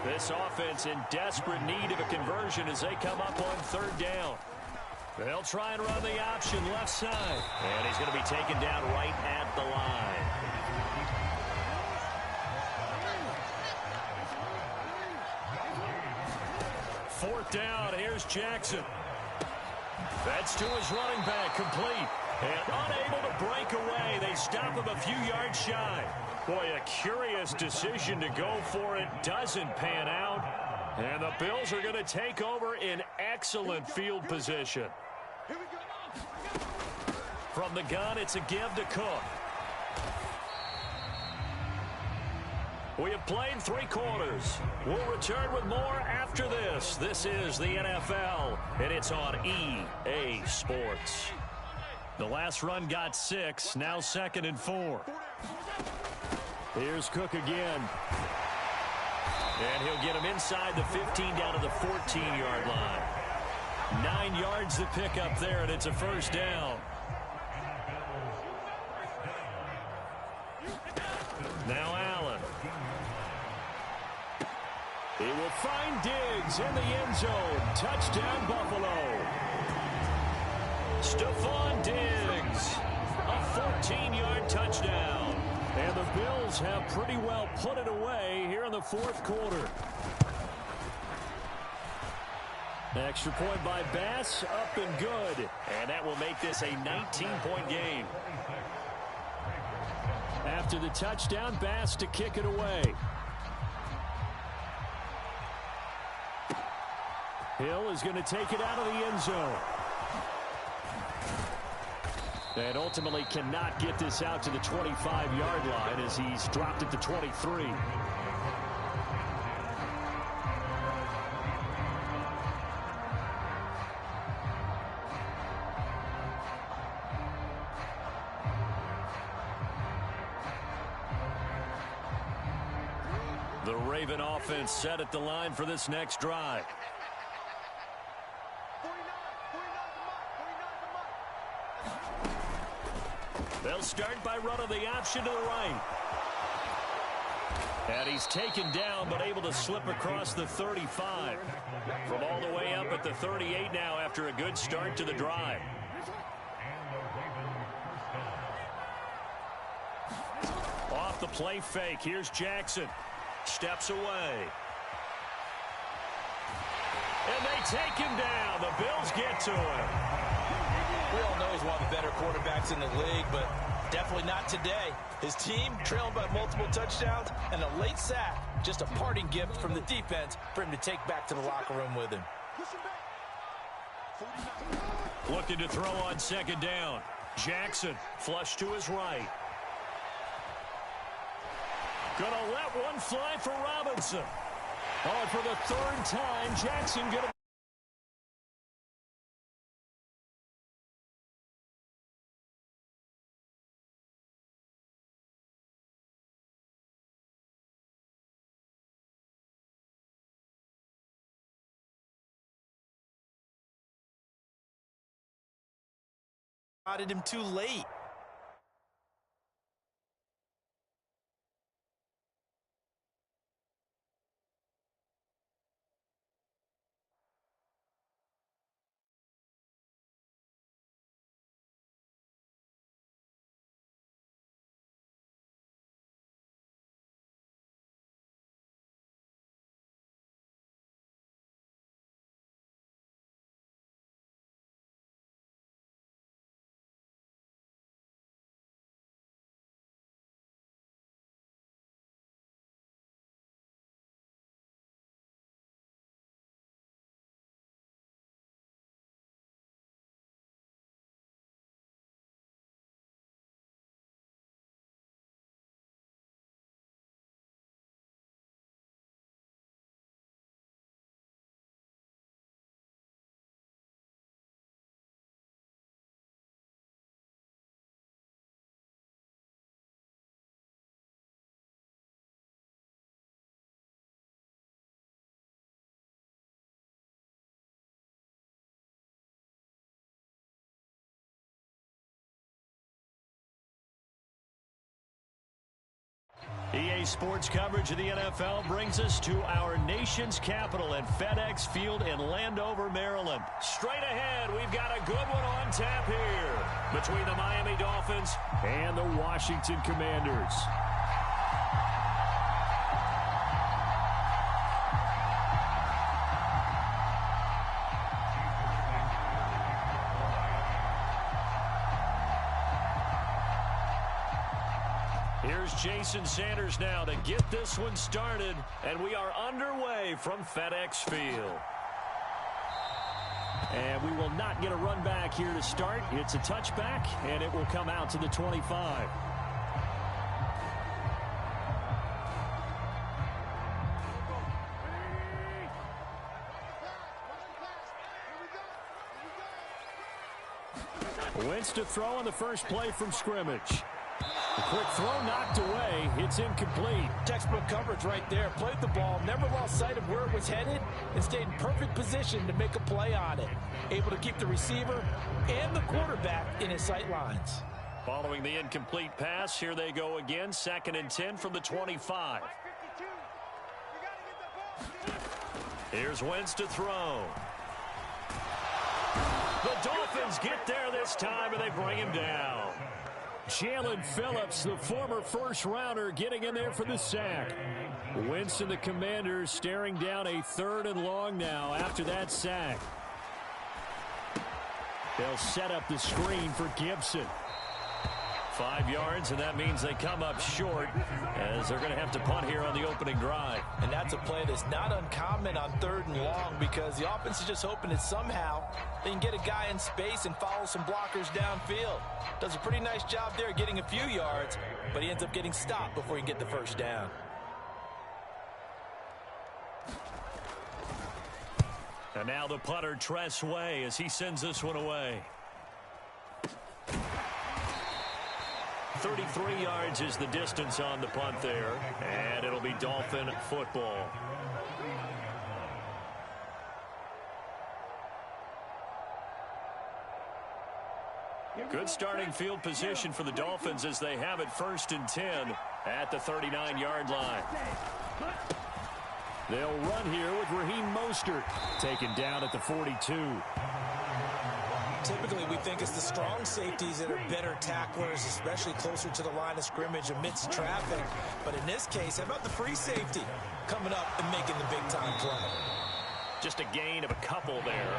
This offense in desperate need of a conversion as they come up on 3rd down. They'll try and run the option left side. And he's going to be taken down right at the line. Fourth down, here's Jackson. That's to his running back, complete. And unable to break away. They stop him a few yards shy. Boy, a curious decision to go for it. Doesn't pan out. And the Bills are going to take over in excellent field position. From the gun, it's a give to Cook. We have played 3 quarters. We'll return with more after this. This is the NFL, and it's on EA Sports. The last run got 6, now 2nd and 4. Here's Cook again. And he'll get him inside the 15 down to the 14-yard line. 9 yards to pick up there, and it's a 1st down. Now Allen. He will find Diggs in the end zone. Touchdown, Buffalo. Stephon Diggs. A 14-yard touchdown. And the Bills have pretty well put it away here in the 4th quarter. Extra point by Bass, up and good. And that will make this a 19-point game. After the touchdown, Bass to kick it away. Hill is going to take it out of the end zone. And ultimately cannot get this out to the 25-yard line as he's dropped at the 23. The Raven offense set at the line for this next drive. They'll start by running the option to the right. And he's taken down, but able to slip across the 35. From all the way up at the 38 now after a good start to the drive. Off the play fake. Here's Jackson. Steps away. And they take him down. The Bills get to him. We all know he's one of the better quarterbacks in the league, but definitely not today. His team trailing by multiple touchdowns and a late sack. Just a parting gift from the defense for him to take back to the locker room with him. Looking to throw on second down. Jackson flush to his right. Gonna let one fly for Robinson. Oh, for the third time, Jackson gonna spotted him too late. EA Sports coverage of the NFL brings us to our nation's capital at FedEx Field in Landover, Maryland. Straight ahead, we've got a good one on tap here between the Miami Dolphins and the Washington Commanders. Here's Jason Sanders now to get this one started, and we are underway from FedEx Field. And we will not get a run back here to start. It's a touchback, and it will come out to the 25. Wentz to throw on the first play from scrimmage. A quick throw knocked away. It's incomplete. Textbook coverage right there. Played the ball, never lost sight of where it was headed, and stayed in perfect position to make a play on it. Able to keep the receiver and the quarterback in his sight lines. Following the incomplete pass, here they go again. 2nd and 10 from the 25. Here's Wentz to throw. The Dolphins get there this time, and they bring him down. Jalen Phillips, the former first-rounder, getting in there for the sack. Wentz and the Commanders staring down a 3rd and long now after that sack. They'll set up the screen for Gibson. 5 yards, and that means they come up short as they're going to have to punt here on the opening drive. And that's a play that's not uncommon on 3rd and long because the offense is just hoping that somehow they can get a guy in space and follow some blockers downfield. Does a pretty nice job there getting a few yards, but he ends up getting stopped before he can get the first down. And now the punter, Tress Way, as he sends this one away. 33 yards is the distance on the punt there, and it'll be Dolphin football. Good starting field position for the Dolphins as they have it 1st and 10 at the 39-yard line. They'll run here with Raheem Mostert taken down at the 42. Typically, we think it's the strong safeties that are better tacklers, especially closer to the line of scrimmage amidst traffic. But in this case, how about the free safety coming up and making the big-time play? Just a gain of a couple there,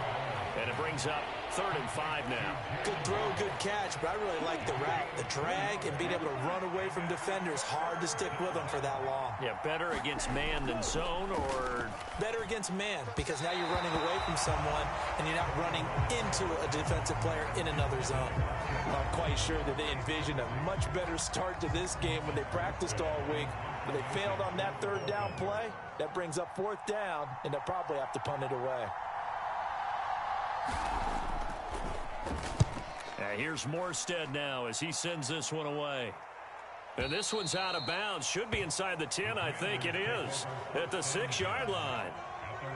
and it brings up 3rd and 5 now. Good throw, good catch, but I really like the route. The drag and being able to run away from defenders, hard to stick with them for that long. Yeah, better against man than zone, or? Better against man, because now you're running away from someone and you're not running into a defensive player in another zone. I'm quite sure that they envisioned a much better start to this game when they practiced all week, but they failed on that 3rd down play. That brings up 4th down, and they'll probably have to punt it away. Here's Morstead now as he sends this one away. And this one's out of bounds. Should be inside the 10, I think it is, at the 6-yard line.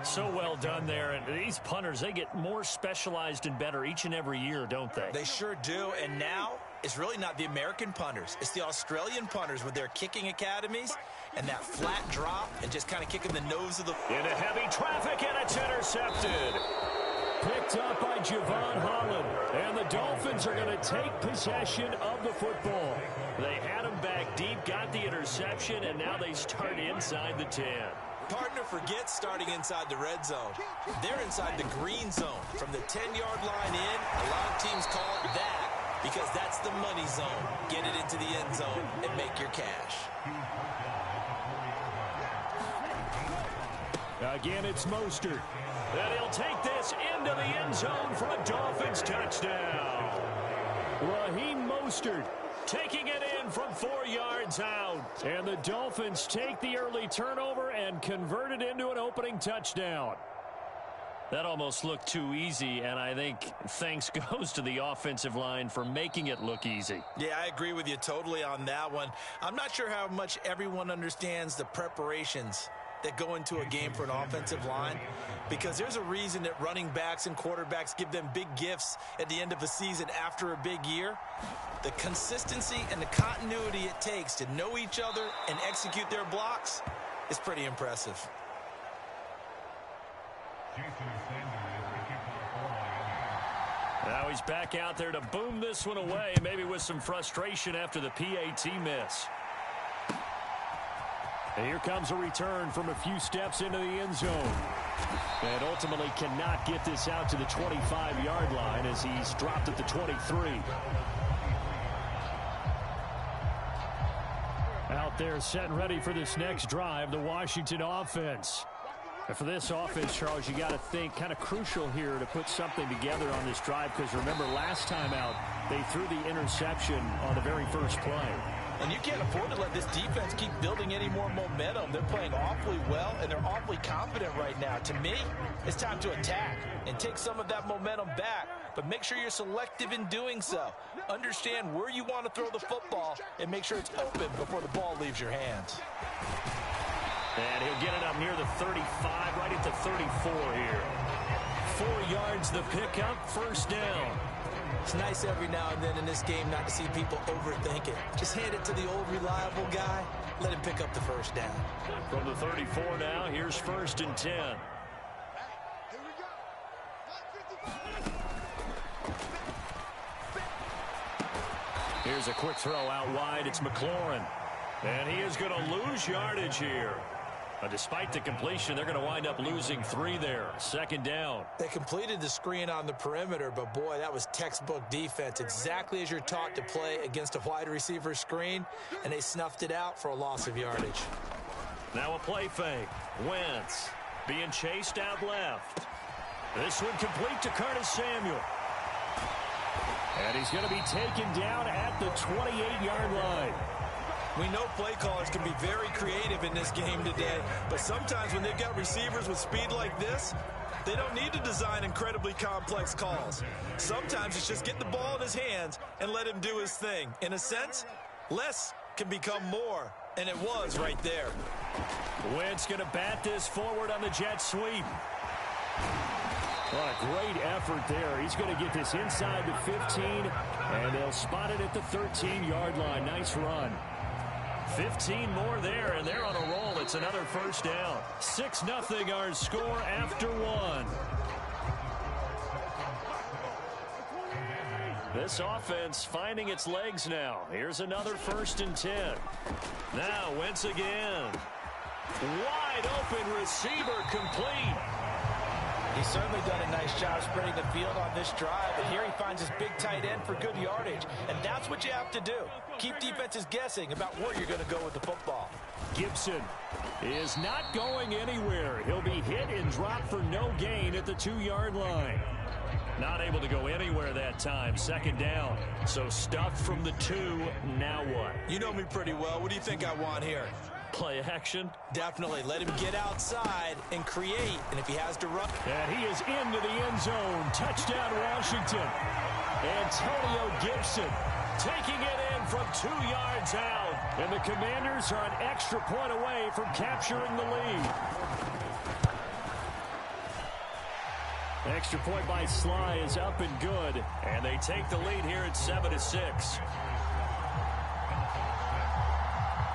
So well done there. And these punters, they get more specialized and better each and every year, don't they? They sure do. And now it's really not the American punters. It's the Australian punters with their kicking academies and that flat drop and just kind of kicking the nose of the... Into heavy traffic, and it's intercepted. Picked up by Javon Holland. And the Dolphins are going to take possession of the football. They had him back deep, got the interception, and now they start inside the 10. Partner forgets starting inside the red zone. They're inside the green zone. From the 10-yard line in, a lot of teams call it that because that's the money zone. Get it into the end zone and make your cash. Again, it's Mostert. And he'll take this into the end zone for a Dolphins touchdown. Raheem Mostert taking it in from 4 yards out. And the Dolphins take the early turnover and convert it into an opening touchdown. That almost looked too easy, and I think thanks goes to the offensive line for making it look easy. Yeah, I agree with you totally on that one. I'm not sure how much everyone understands the preparations that go into a game for an offensive line, because there's a reason that running backs and quarterbacks give them big gifts at the end of a season after a big year. The consistency and the continuity it takes to know each other and execute their blocks is pretty impressive. Now he's back out there to boom this one away, maybe with some frustration after the PAT miss. And here comes a return from a few steps into the end zone. And ultimately cannot get this out to the 25-yard line as he's dropped at the 23. Out there set and ready for this next drive, the Washington offense. And for this offense, Charles, you got to think kind of crucial here to put something together on this drive, because remember last time out they threw the interception on the very first play. And you can't afford to let this defense keep building any more momentum. They're playing awfully well, and they're awfully confident right now. To me, it's time to attack and take some of that momentum back. But make sure you're selective in doing so. Understand where you want to throw the football and make sure it's open before the ball leaves your hands. And he'll get it up near the 35, right at the 34 here. 4 yards the pickup, 1st down. It's nice every now and then in this game not to see people overthink it. Just hand it to the old reliable guy. Let him pick up the 1st down. From the 34 now, here's 1st and 10. Here's a quick throw out wide. It's McLaurin. And he is going to lose yardage here. Despite the completion, they're going to wind up losing 3 there. 2nd down. They completed the screen on the perimeter, but boy, that was textbook defense. Exactly as you're taught to play against a wide receiver screen, and they snuffed it out for a loss of yardage. Now a play fake. Wentz being chased out left. This one complete to Curtis Samuel. And he's going to be taken down at the 28-yard line. We know play callers can be very creative in this game today, but sometimes when they've got receivers with speed like this, they don't need to design incredibly complex calls. Sometimes it's just get the ball in his hands and let him do his thing. In a sense, Less can become more, and it was right there. Wentz going to bat this forward on the jet sweep. What a great effort there. He's going to get this inside the 15, and they'll spot it at the 13-yard line. Nice run. 15 more there, and they're on a roll. It's another first down. 6-0 our score after one. This offense finding its legs now. Here's another 1st and 10. Now Wentz again. Wide open receiver complete. He's certainly done a nice job spreading the field on this drive, and here he finds his big tight end for good yardage. And that's what you have to do. Keep defenses guessing about where you're going to go with the football. Gibson is not going anywhere. He'll be hit and dropped for no gain at the 2-yard line. Not able to go anywhere that time. 2nd down. So stuffed from the 2. Now what? You know me pretty well. What do you think I want here? Play action? Definitely. Let him get outside and create. And if he has to run. And he is into the end zone. Touchdown, Washington. Antonio Gibson taking it in from 2 yards out. And the Commanders are an extra point away from capturing the lead. Extra point by Sly is up and good. And they take the lead here at 7-6.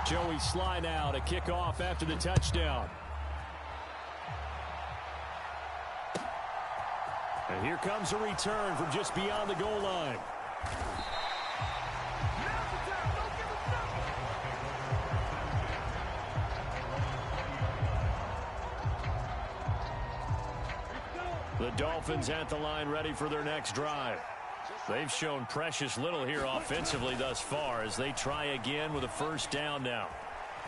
Joey Sly now to kick off after the touchdown. And here comes a return from just beyond the goal line. The Dolphins at the line ready for their next drive. They've shown precious little here offensively thus far as they try again with a 1st down now.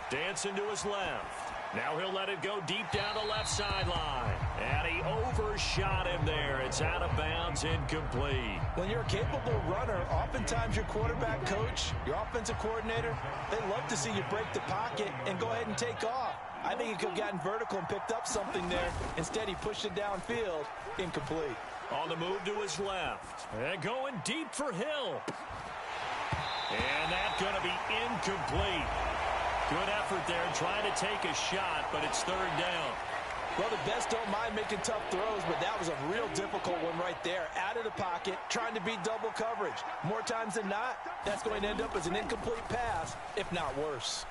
Dancing to his left. Now he'll let it go deep down the left sideline. And he overshot him there. It's out of bounds, incomplete. When you're a capable runner, oftentimes your quarterback coach, your offensive coordinator, they love to see you break the pocket and go ahead and take off. I think he could have gotten vertical and picked up something there. Instead, he pushed it downfield. Incomplete. On the move to his left. And going deep for Hill. And that's going to be incomplete. Good effort there trying to take a shot, but it's 3rd down. Well, the best don't mind making tough throws, but that was a real difficult one right there. Out of the pocket, trying to beat double coverage. More times than not, that's going to end up as an incomplete pass, if not worse.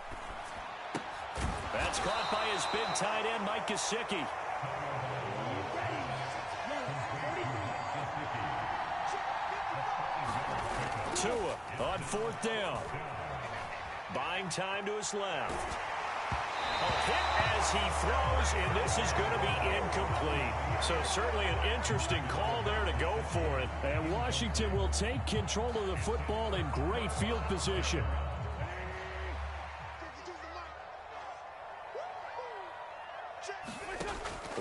That's caught by his big tight end, Mike Gesicki. Tua on 4th down. Buying time to his left. A hit as he throws, and this is going to be incomplete. So certainly an interesting call there to go for it. And Washington will take control of the football in great field position.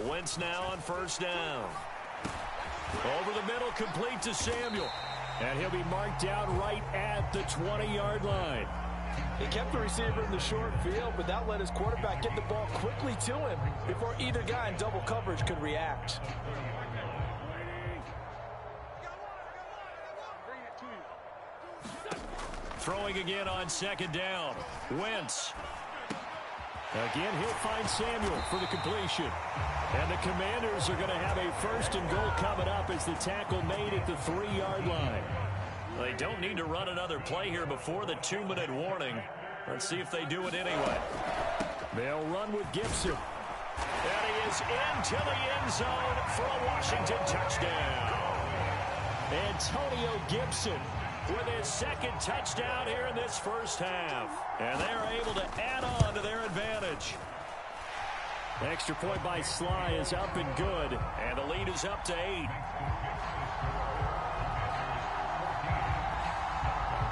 Wentz now on 1st down. Over the middle, complete to Samuel. And he'll be marked down right at the 20-yard line. He kept the receiver in the short field, but that let his quarterback get the ball quickly to him before either guy in double coverage could react. Throwing again on 2nd down. Wentz. Again, he'll find Samuel for the completion. And the Commanders are going to have a 1st and goal coming up as the tackle made at the 3-yard line. They don't need to run another play here before the 2-minute warning. Let's see if they do it anyway. They'll run with Gibson. And he is into the end zone for a Washington touchdown. Antonio Gibson with his 2nd touchdown here in this 1st half. And they're able to add on to their advantage. Extra point by Sly is up and good. And the lead is up to 8.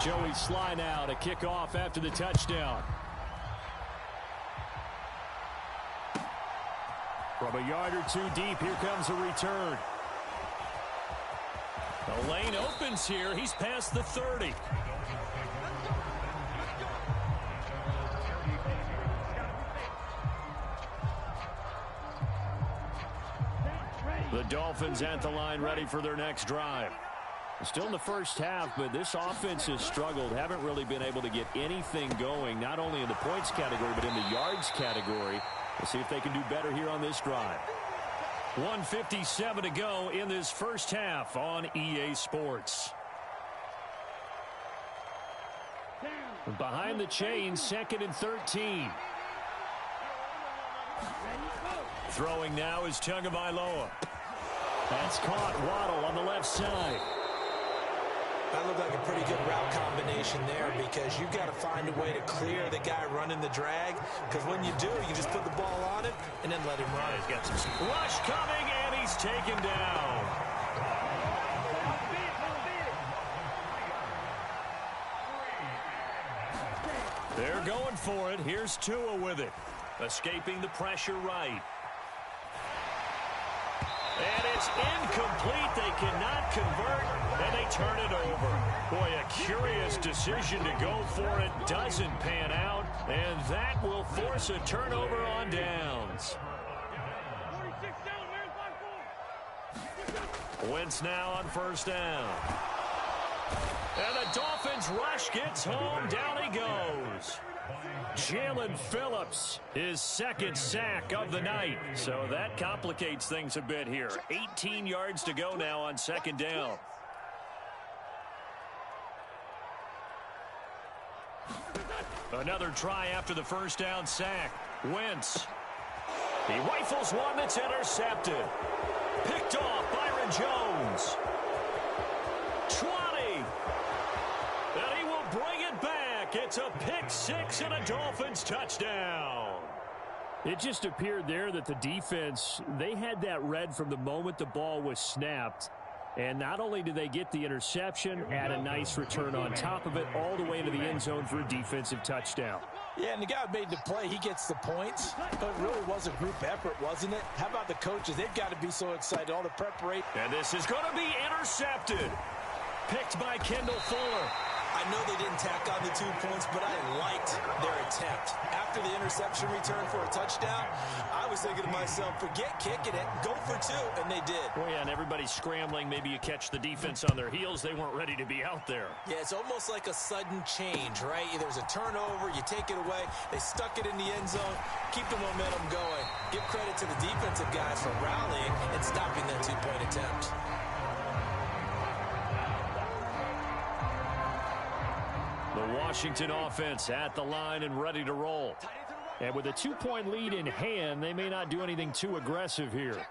Joey Sly now to kick off after the touchdown. From a yard or 2 deep, here comes a return. The lane opens here. He's past the 30. The Dolphins at the line ready for their next drive. Still in the first half, but this offense has struggled. Haven't really been able to get anything going, not only in the points category, but in the yards category. We'll see if they can do better here on this drive. 1:57 to go in this first half on EA Sports. Behind the chains, 2nd and 13. Throwing now is Tagovailoa. That's caught. Waddle on the left side. That looked like a pretty good route combination there because you've got to find a way to clear the guy running the drag, because when you do, you just put the ball on it and then let him run. He's got some rush coming, and he's taken down. They're going for it. Here's Tua with it. Escaping the pressure right. And it's incomplete. They cannot convert, and they turn it over. Boy, a curious decision to go for it. Doesn't pan out, and that will force a turnover on downs. Wentz now on first down. And the Dolphins rush gets home. Down he goes. Jalen Phillips, his second sack of the night. So that complicates things a bit here. 18 yards to go now on second down. Another try after the first down sack. Wentz. He rifles one that's intercepted. Picked off Byron Jones. 20. And he will bring it back. It's a pick six and a Dolphins touchdown. It just appeared there that the defense, they had that read from the moment the ball was snapped. And not only did they get the interception, add a nice return on top of it, all the way into the end zone for a defensive touchdown. Yeah, and the guy who made the play, he gets the points. But it really was a group effort, wasn't it? How about the coaches? They've got to be so excited. All the preparation. And this is going to be intercepted. Picked by Kendall Fuller. I know they didn't tack on the 2 points, but I liked their attempt. After the interception return for a touchdown, I was thinking to myself, forget kicking it, go for two, and they did. Oh, yeah, and everybody's scrambling. Maybe you catch the defense on their heels. They weren't ready to be out there. Yeah, it's almost like a sudden change, right? There's a turnover, you take it away, they stuck it in the end zone, keep the momentum going. Give credit to the defensive guys for rallying and stopping that 2-point attempt. The Washington offense at the line and ready to roll. And with a 2-point lead in hand, they may not do anything too aggressive here.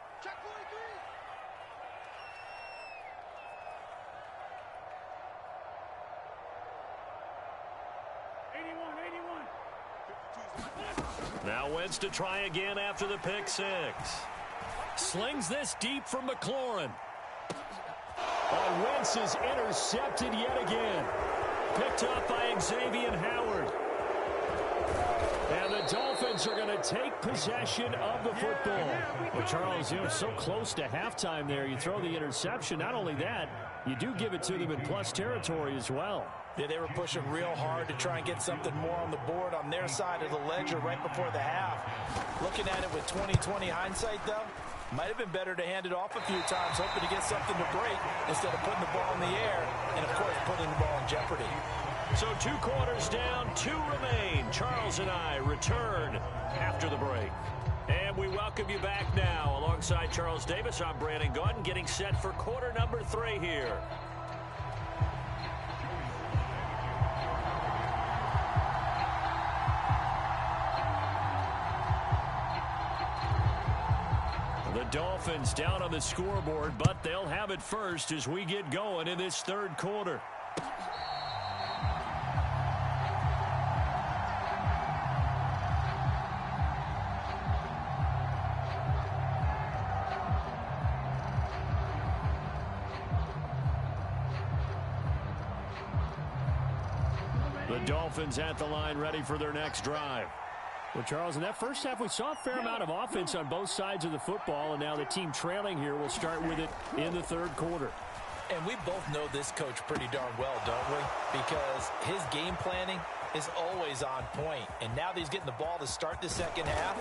Now Wentz to try again after the pick six. Slings this deep from McLaurin. And Wentz is intercepted yet again. Picked up by Xavier Howard. And the Dolphins are going to take possession of the football. Well, Charles, so close to halftime there. You throw the interception. Not only that, you do give it to them in plus territory as well. Yeah, they were pushing real hard to try and get something more on the board on their side of the ledger right before the half. Looking at it with 20/20 hindsight, though, might have been better to hand it off a few times, hoping to get something to break instead of putting the ball in the air and, of course, putting the ball in jeopardy. So 2 quarters down, 2 remain. Charles and I return after the break. And we welcome you back now. Alongside Charles Davis, I'm Brandon Gaudin, getting set for quarter number 3 here. The Dolphins down on the scoreboard, but they'll have it first as we get going in this third quarter. The Dolphins at the line, ready for their next drive. Well, Charles, in that first half, we saw a fair amount of offense on both sides of the football, and now the team trailing here will start with it in the third quarter. And we both know this coach pretty darn well, don't we? Because his game planning is always on point. And now that he's getting the ball to start the second half,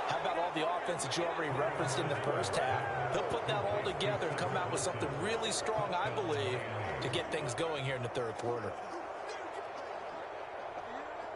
How about all the offense that you already referenced in the first half? He'll put that all together and come out with something really strong, I believe, to get things going here in the third quarter.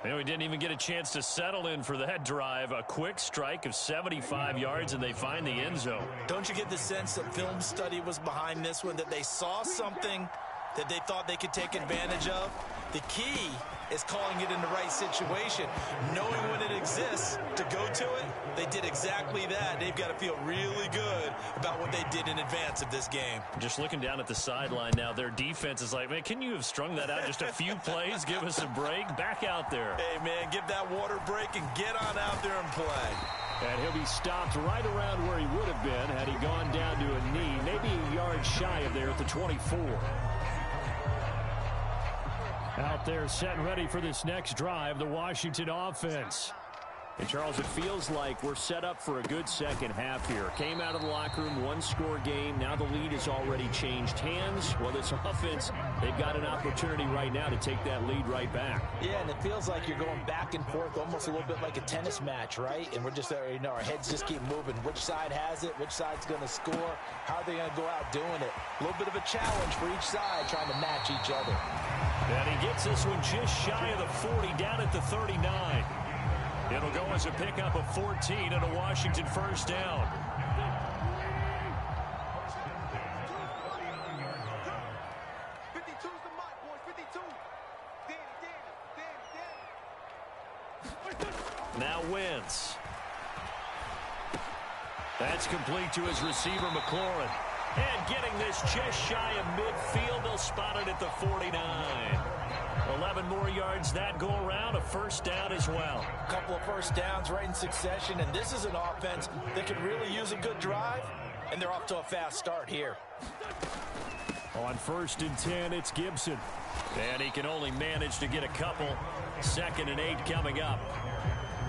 And we didn't even get a chance to settle in for that drive. A quick strike of 75 yards, and they find the end zone. Don't you get the sense that film study was behind this one, that they saw something that they thought they could take advantage of? The key is calling it in the right situation, knowing when it exists to go to it. They did exactly that. They've got to feel really good about what they did in advance of this game. Just looking down at the sideline now, their defense is like, man, can you have strung that out just a few plays? Give us a break. Back out there. Hey, man, give that water break and get on out there and play. And he'll be stopped right around where he would have been had he gone down to a knee, maybe a yard shy of there at the 24. Out there set and ready for this next drive, the Washington offense. And, Charles, it feels like we're set up for a good second half here. Came out of the locker room, one-score game. Now the lead has already changed hands. Well, this offense, they've got an opportunity right now to take that lead right back. Yeah, and it feels like you're going back and forth almost a little bit like a tennis match, right? And we're just, our heads just keep moving. Which side has it? Which side's going to score? How are they going to go out doing it? A little bit of a challenge for each side trying to match each other. And he gets this one just shy of the 40, down at the 39. It'll go as a pickup of 14 and a Washington first down. Now Wentz. That's complete to his receiver, McLaurin. And getting this just shy of midfield, they'll spot it at the 49. 11 more yards that go around, a first down as well. A couple of first downs right in succession, and this is an offense that could really use a good drive, and they're off to a fast start here. On 1st and 10, it's Gibson. And he can only manage to get a couple. 2nd and 8 coming up.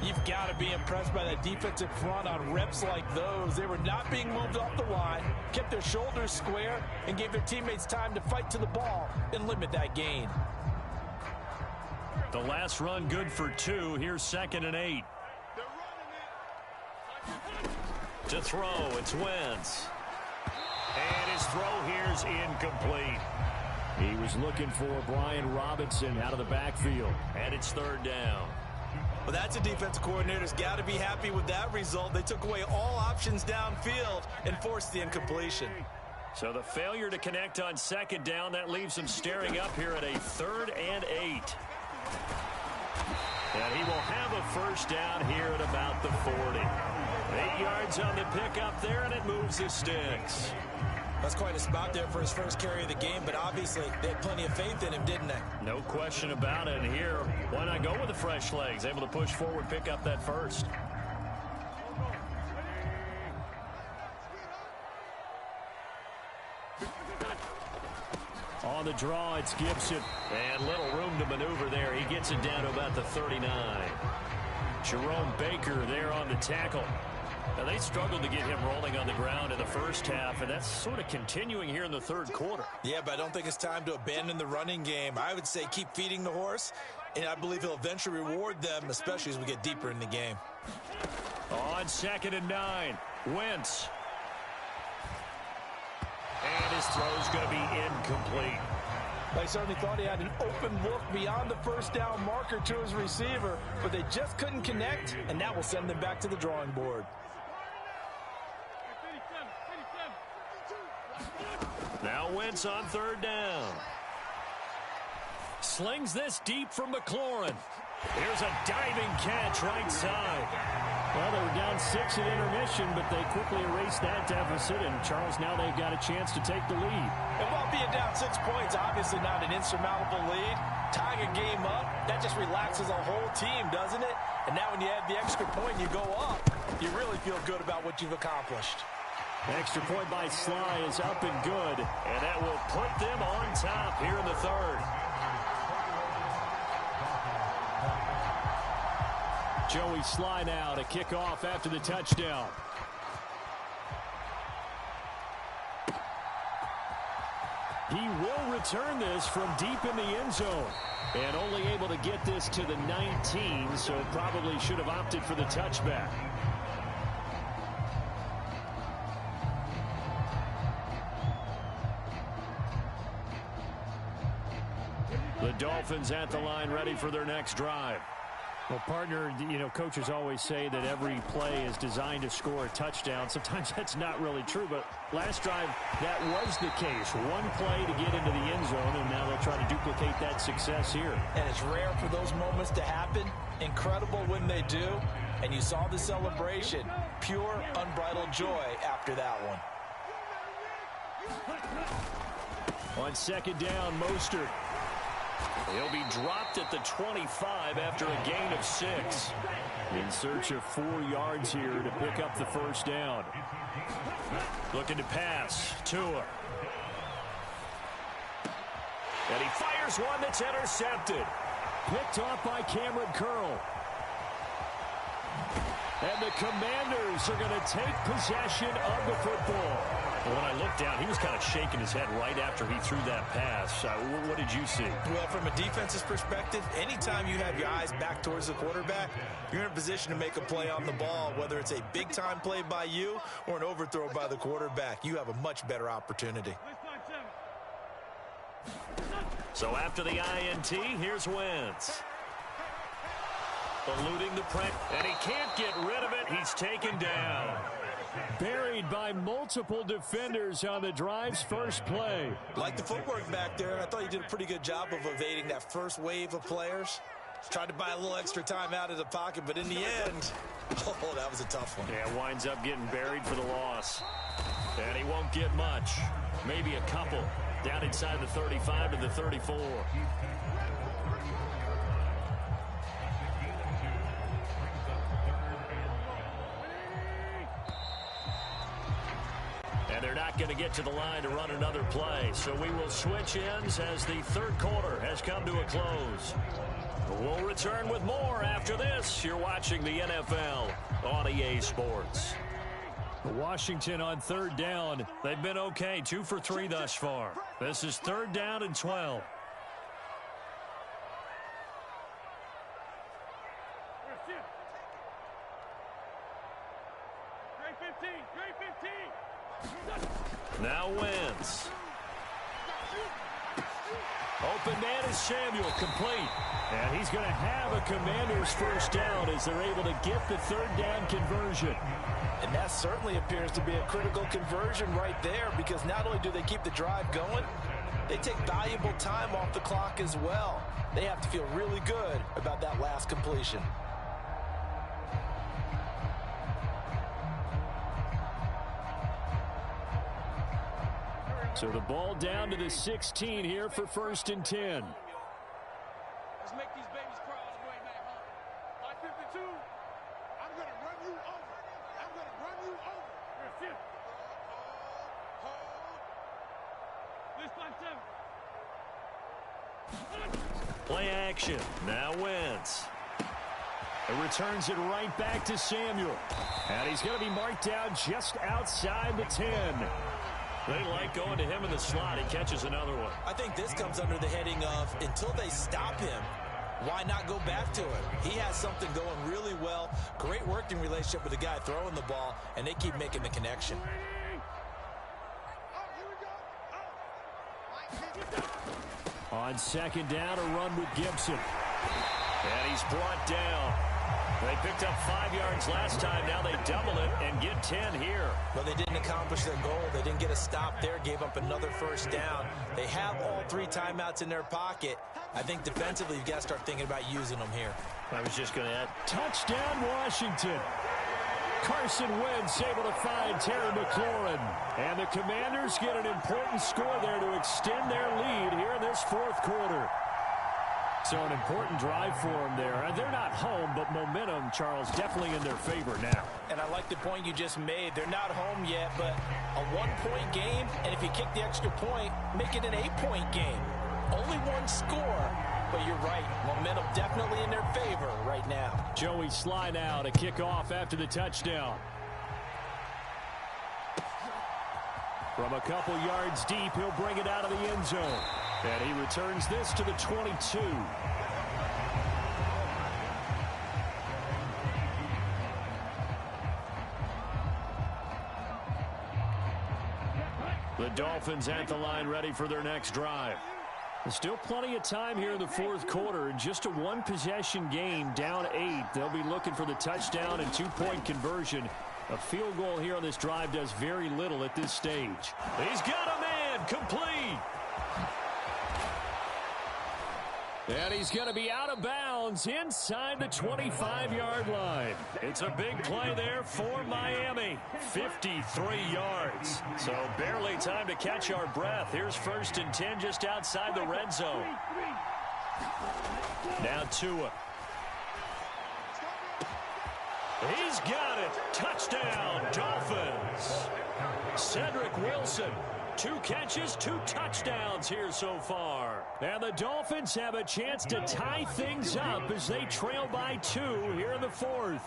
You've got to be impressed by that defensive front on reps like those. They were not being moved off the line, kept their shoulders square, and gave their teammates time to fight to the ball and limit that gain. The last run good for 2. Here's 2nd and 8. To throw, it's Wentz. And his throw here's incomplete. He was looking for Brian Robinson out of the backfield. And it's 3rd down. Well, that's a defense coordinator's got to be happy with that result. They took away all options downfield and forced the incompletion. So the failure to connect on 2nd down, that leaves him staring up here at a 3rd and 8. And he will have a first down here at about the 40. 8 yards on the pickup there, and it moves the sticks. That's quite a spot there for his first carry of the game, but obviously they had plenty of faith in him, didn't they? No question about it. And here, why not go with the fresh legs? Able to push forward, pick up that first. On the draw, it's Gibson. And little room to maneuver there. He gets it down to about the 39. Jerome Baker there on the tackle. Now, they struggled to get him rolling on the ground in the first half, and that's sort of continuing here in the 3rd quarter. Yeah, but I don't think it's time to abandon the running game. I would say keep feeding the horse, and I believe he'll eventually reward them, especially as we get deeper in the game. On 2nd and 9, Wentz. And his throw's going to be incomplete. They certainly thought he had an open look beyond the first down marker to his receiver, but they just couldn't connect, and that will send them back to the drawing board. Now Wentz on 3rd down. Slings this deep from McLaurin. Here's a diving catch right side. Well, they were down 6 at intermission, but they quickly erased that deficit, and Charles, now they've got a chance to take the lead. And while being down 6 points, obviously not an insurmountable lead, tying a game up, that just relaxes a whole team, doesn't it? And now when you add the extra point and you go up, you really feel good about what you've accomplished. Extra point by Sly is up and good, and that will put them on top here in the 3rd. Joey Sly now to kick off after the touchdown. He will return this from deep in the end zone. And only able to get this to the 19, so probably should have opted for the touchback. The Dolphins at the line ready for their next drive. Well, partner, you know, coaches always say that every play is designed to score a touchdown. Sometimes that's not really true, but last drive, that was the case. One play to get into the end zone, and now they'll try to duplicate that success here. And it's rare for those moments to happen. Incredible when they do. And you saw the celebration. Pure, unbridled joy after that one. On second down, Mostert. He'll be dropped at the 25 after a gain of 6. In search of 4 yards here to pick up the first down. Looking to pass. Tua. And he fires one that's intercepted. Picked off by Cameron Curl. And the Commanders are going to take possession of the football. Well, when I looked down, he was kind of shaking his head right after he threw that pass. What did you see? Well, from a defense's perspective, anytime you have your eyes back towards the quarterback, you're in a position to make a play on the ball, whether it's a big-time play by you or an overthrow by the quarterback. You have a much better opportunity. So after the INT, here's Wentz. Eluding the pressure, and he can't get rid of it. He's taken down. Buried by multiple defenders on the drive's first play. Like the footwork back there, I thought he did a pretty good job of evading that first wave of players. Tried to buy a little extra time out of the pocket, but in the end, oh, that was a tough one. Yeah, winds up getting buried for the loss. And he won't get much. Maybe a couple. Down inside the 35 to the 34. They're not going to get to the line to run another play. So we will switch ends as the third quarter has come to a close. We'll return with more after this. You're watching the NFL on EA Sports. Washington on third down. They've been okay. 2 for 3 thus far. This is third down and 12. Now Wentz. Open man is Samuel, complete. And he's going to have a Commander's first down as they're able to get the third down conversion. And that certainly appears to be a critical conversion right there, because not only do they keep the drive going, they take valuable time off the clock as well. They have to feel really good about that last completion. So the ball down to the 16 here for 1st and 10. Let's make these babies cry all the way back home. By 52, I'm going to run you over. I'm going to run you over. This by 7. Play action. Now Wentz. It returns it right back to Samuel. And he's going to be marked down just outside the 10. They like going to him in the slot. He catches another one. I think this comes under the heading of, until they stop him, why not go back to it? He has something going really well. Great working relationship with the guy throwing the ball, and they keep making the connection. On second down, a run with Gibson. And he's brought down. They picked up 5 yards last time. Now they double it and get 10 here. But they didn't accomplish their goal. They didn't get a stop there, gave up another first down. They have all 3 timeouts in their pocket. I think defensively, you've got to start thinking about using them here. I was just going to add. Touchdown, Washington. Carson Wentz able to find Terry McLaurin. And the Commanders get an important score there to extend their lead here in this 4th quarter. So an important drive for them there. They're not home, but momentum, Charles, definitely in their favor now. And I like the point you just made. They're not home yet, but a 1-point game, and if you kick the extra point, make it an 8-point game. Only 1 score, but you're right. Momentum definitely in their favor right now. Joey Sly now to kick off after the touchdown. From a couple yards deep, he'll bring it out of the end zone. And he returns this to the 22. The Dolphins at the line ready for their next drive. There's still plenty of time here in the fourth quarter. Just a one-possession game, down 8. They'll be looking for the touchdown and two-point conversion. A field goal here on this drive does very little at this stage. He's got a man, complete. And he's going to be out of bounds inside the 25-yard line. It's a big play there for Miami. 53 yards. So barely time to catch our breath. Here's 1st and 10 just outside the red zone. Now Tua. He's got it. Touchdown, Dolphins. Cedric Wilson. 2 catches, 2 touchdowns here so far. And the Dolphins have a chance to tie things up as they trail by 2 here in the fourth.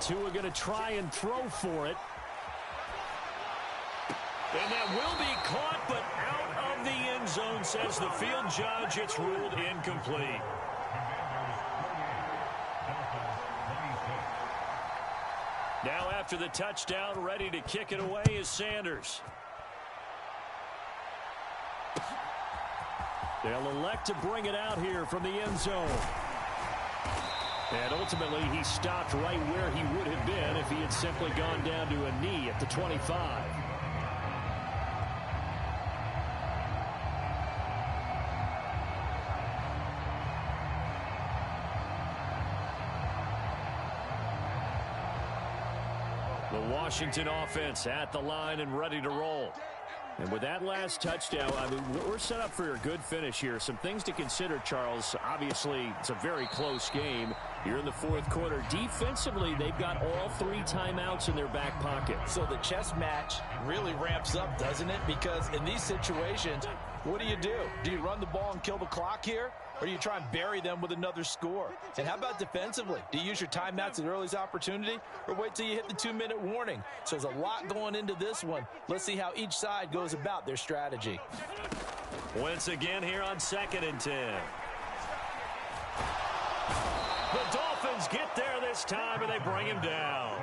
Tua going to try and throw for it. And that will be caught, but out of the end zone, says the field judge. It's ruled incomplete. Now after the touchdown, ready to kick it away is Sanders. They'll elect to bring it out here from the end zone. And ultimately, he stopped right where he would have been if he had simply gone down to a knee at the 25. Washington offense at the line and ready to roll. And with that last touchdown, I mean, we're set up for a good finish here. Some things to consider, Charles. Obviously, it's a very close game. You're in the fourth quarter. Defensively, they've got all 3 timeouts in their back pocket. So the chess match really ramps up, doesn't it? Because in these situations, what do? Do you run the ball and kill the clock here? Or do you try and bury them with another score? And how about defensively? Do you use your timeouts at earliest opportunity or wait till you hit the 2-minute warning? So there's a lot going into this one. Let's see how each side goes about their strategy. Once again here on 2nd and 10. The Dolphins get there this time and they bring him down.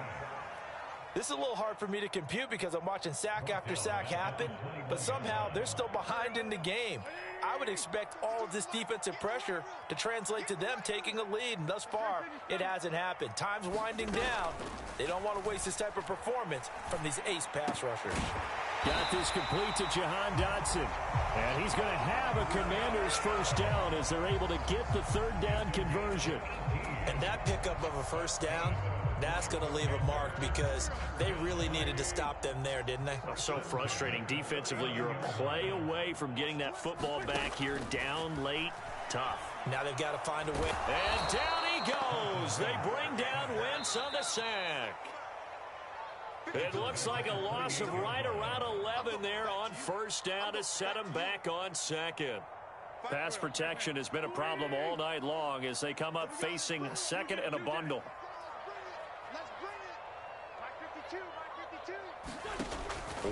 This is a little hard for me to compute because I'm watching sack after sack happen, but somehow they're still behind in the game. I would expect all of this defensive pressure to translate to them taking a lead, and thus far, it hasn't happened. Time's winding down. They don't want to waste this type of performance from these ace pass rushers. Got this complete to Jahan Dotson. And he's going to have a Commanders first down as they're able to get the 3rd down conversion. And that pickup of a first down, that's going to leave a mark because they really needed to stop them there, didn't they? Oh, so frustrating. Defensively, you're a play away from getting that football back here. Down late, tough. Now they've got to find a way. And down he goes. They bring down Wentz on the sack. It looks like a loss of right around 11 there on first down to set them back on 2nd. Pass protection has been a problem all night long as they come up facing 2nd and a bundle.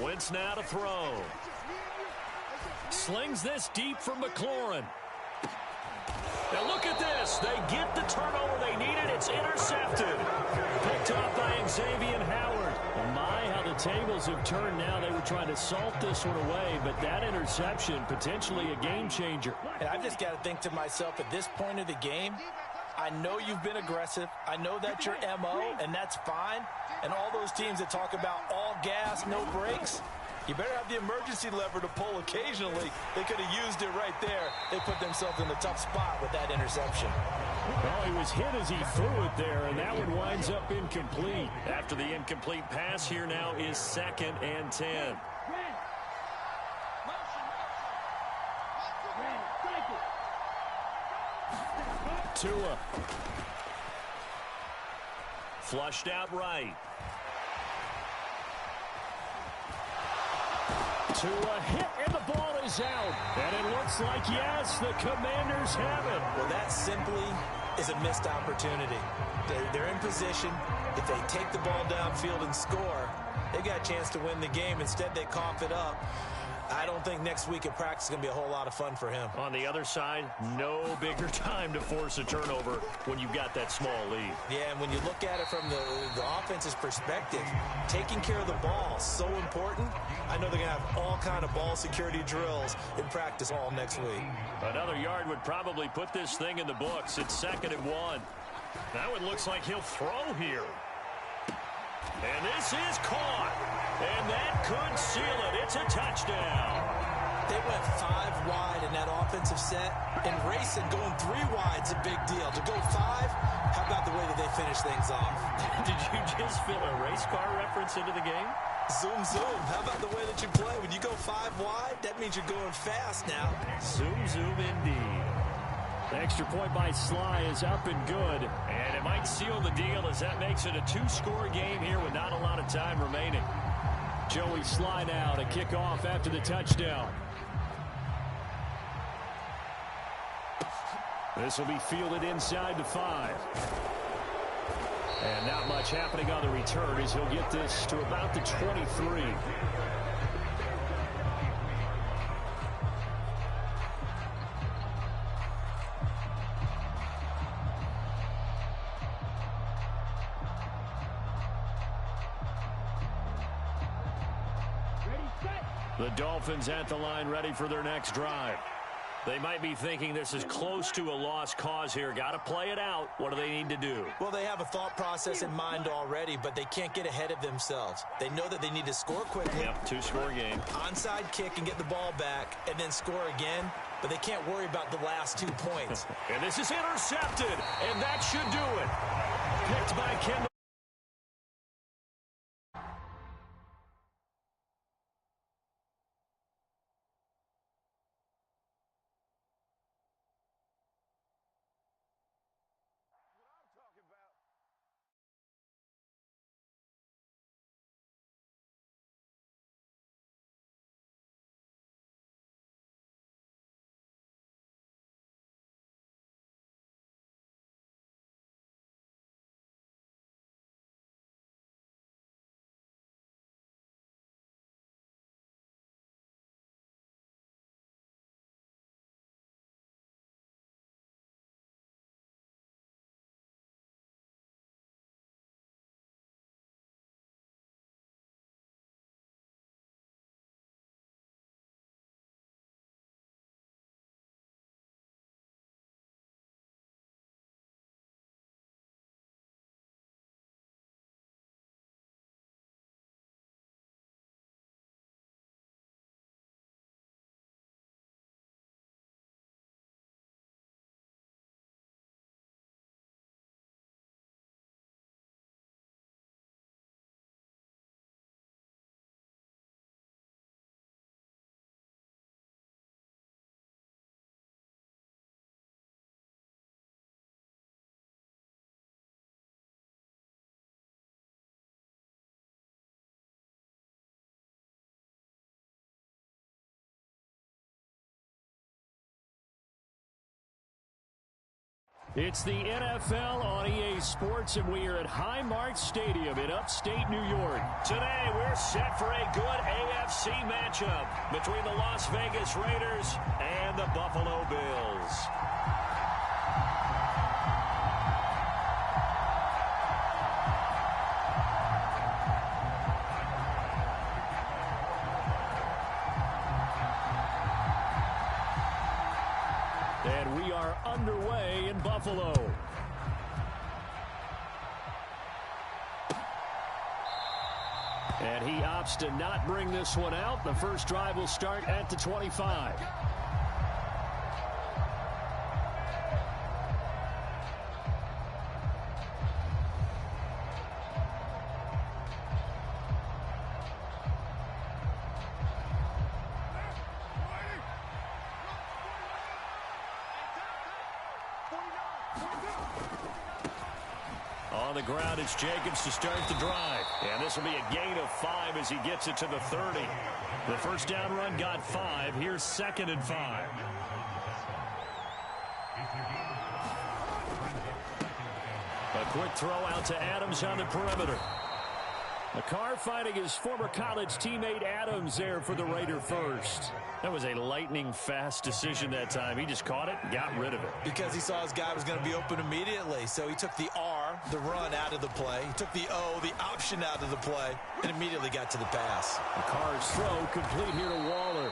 Wentz now to throw. Slings this deep from McLaurin. Now look at this. They get the turnover they needed. It's intercepted. Picked off by Xavier Howard. Oh my, how the tables have turned now. They were trying to salt this one away, but that interception, potentially a game changer. And I've just got to think to myself, at this point of the game, I know you've been aggressive. I know that's your MO, and that's fine. And all those teams that talk about all gas, no brakes, you better have the emergency lever to pull occasionally. They could have used it right there. They put themselves in a tough spot with that interception. Well, he was hit as he threw it there, and that one winds up incomplete. After the incomplete pass, here now is 2nd and 10. Tua. Flushed out right. Tua hit, and the ball is out. And it looks like, yes, the Commanders have it. Well, that simply is a missed opportunity. They're in position. If they take the ball downfield and score, they got a chance to win the game. Instead, they cough it up. I don't think next week at practice is going to be a whole lot of fun for him. On the other side, no bigger time to force a turnover when you've got that small lead. Yeah, and when you look at it from the offense's perspective, taking care of the ball is so important. I know they're going to have all kind of ball security drills in practice all next week. Another yard would probably put this thing in the books. It's 2nd and 1. Now it looks like he'll throw here. And this is caught. And that could seal it. It's a touchdown. They went 5 wide in that offensive set. And Ray said going 3 wide's a big deal. To go 5, how about the way that they finish things off? Did you just fill a race car reference into the game? Zoom, zoom. How about the way that you play? When you go 5 wide, that means you're going fast now. Zoom, zoom indeed. The extra point by Sly is up and good. And it might seal the deal as that makes it a 2-score game here with not a lot of time remaining. Joey Sly now to kick off after the touchdown. This will be fielded inside the 5. And not much happening on the return as he'll get this to about the 23. The Dolphins at the line ready for their next drive. They might be thinking this is close to a lost cause here. Got to play it out. What do they need to do? Well, they have a thought process in mind already, but they can't get ahead of themselves. They know that they need to score quickly. Yep, 2-score game. Onside kick and get the ball back and then score again, but they can't worry about the last 2 points. And this is intercepted, and that should do it. Picked by Kendall. It's the NFL on EA Sports, and we are at Highmark Stadium in upstate New York. Today, we're set for a good AFC matchup between the Las Vegas Raiders and the Buffalo Bills. And we are underway in Buffalo. And he opts to not bring this one out. The first drive will start at the 25. On the ground, it's Jacobs to start the drive. And this will be a gain of 5 as he gets it to the 30. The first down run got 5. Here's 2nd and 5. A quick throw out to Adams on the perimeter. McCarr fighting his former college teammate Adams there for the Raider first. That was a lightning-fast decision that time. He just caught it and got rid of it. Because he saw his guy was going to be open immediately. So he took the R, the run, out of the play. He took the O, the option, out of the play, and immediately got to the pass. McCarr's throw complete here to Waller.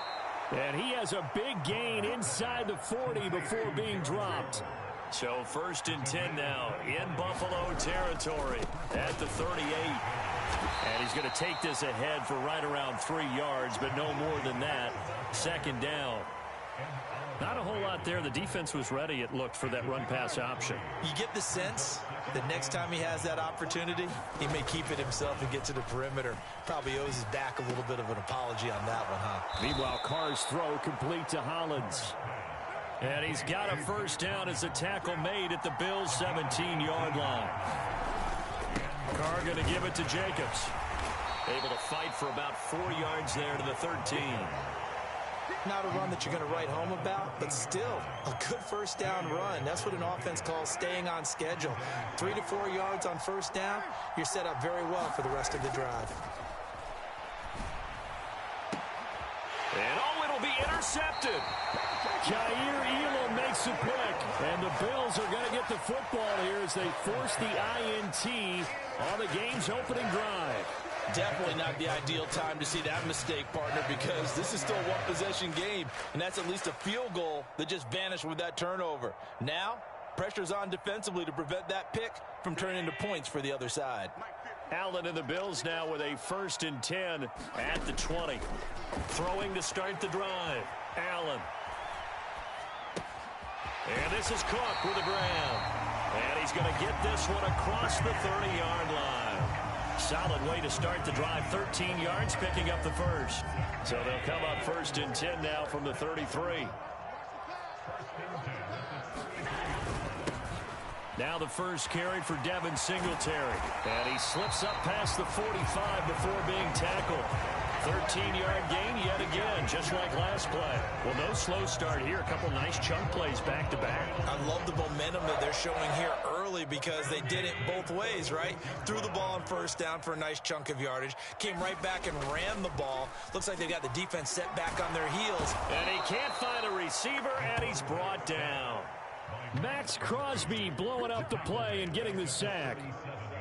And he has a big gain inside the 40 before being dropped. So 1st and 10 now in Buffalo territory at the 38. And he's going to take this ahead for right around 3 yards, but no more than that. 2nd down. Not a whole lot there. The defense was ready, it looked, for that run-pass option. You get the sense that next time he has that opportunity, he may keep it himself and get to the perimeter. Probably owes his back a little bit of an apology on that one, huh? Meanwhile, Carr's throw complete to Hollins. And he's got a 1st down as a tackle made at the Bills' 17-yard line. Carr going to give it to Jacobs. Able to fight for about 4 yards there to the 13. Not a run that you're going to write home about, but still a good 1st down run. That's what an offense calls staying on schedule. 3 to 4 yards on 1st down, you're set up very well for the rest of the drive. And it'll be intercepted. Jair Elam makes a pick, and the Bills are going to get the football here as they force the INT on the game's opening drive. Definitely not the ideal time to see that mistake, partner, because this is still a one-possession game, and that's at least a field goal that just vanished with that turnover. Now, pressure's on defensively to prevent that pick from turning into points for the other side. Allen and the Bills now with a 1st and 10 at the 20. Throwing to start the drive. Allen. And this is Cook with a grab. And he's going to get this one across the 30-yard line. Solid way to start the drive. 13 yards, picking up the 1st. So they'll come up 1st and 10 now from the 33. Now the first carry for Devin Singletary. And he slips up past the 45 before being tackled. 13-yard gain yet again, just like last play. Well, no slow start here. A couple nice chunk plays back-to-back. I love the momentum that they're showing here early because they did it both ways, right? Threw the ball on 1st down for a nice chunk of yardage. Came right back and ran the ball. Looks like they got the defense set back on their heels. And he can't find a receiver, and he's brought down. Max Crosby blowing up the play and getting the sack.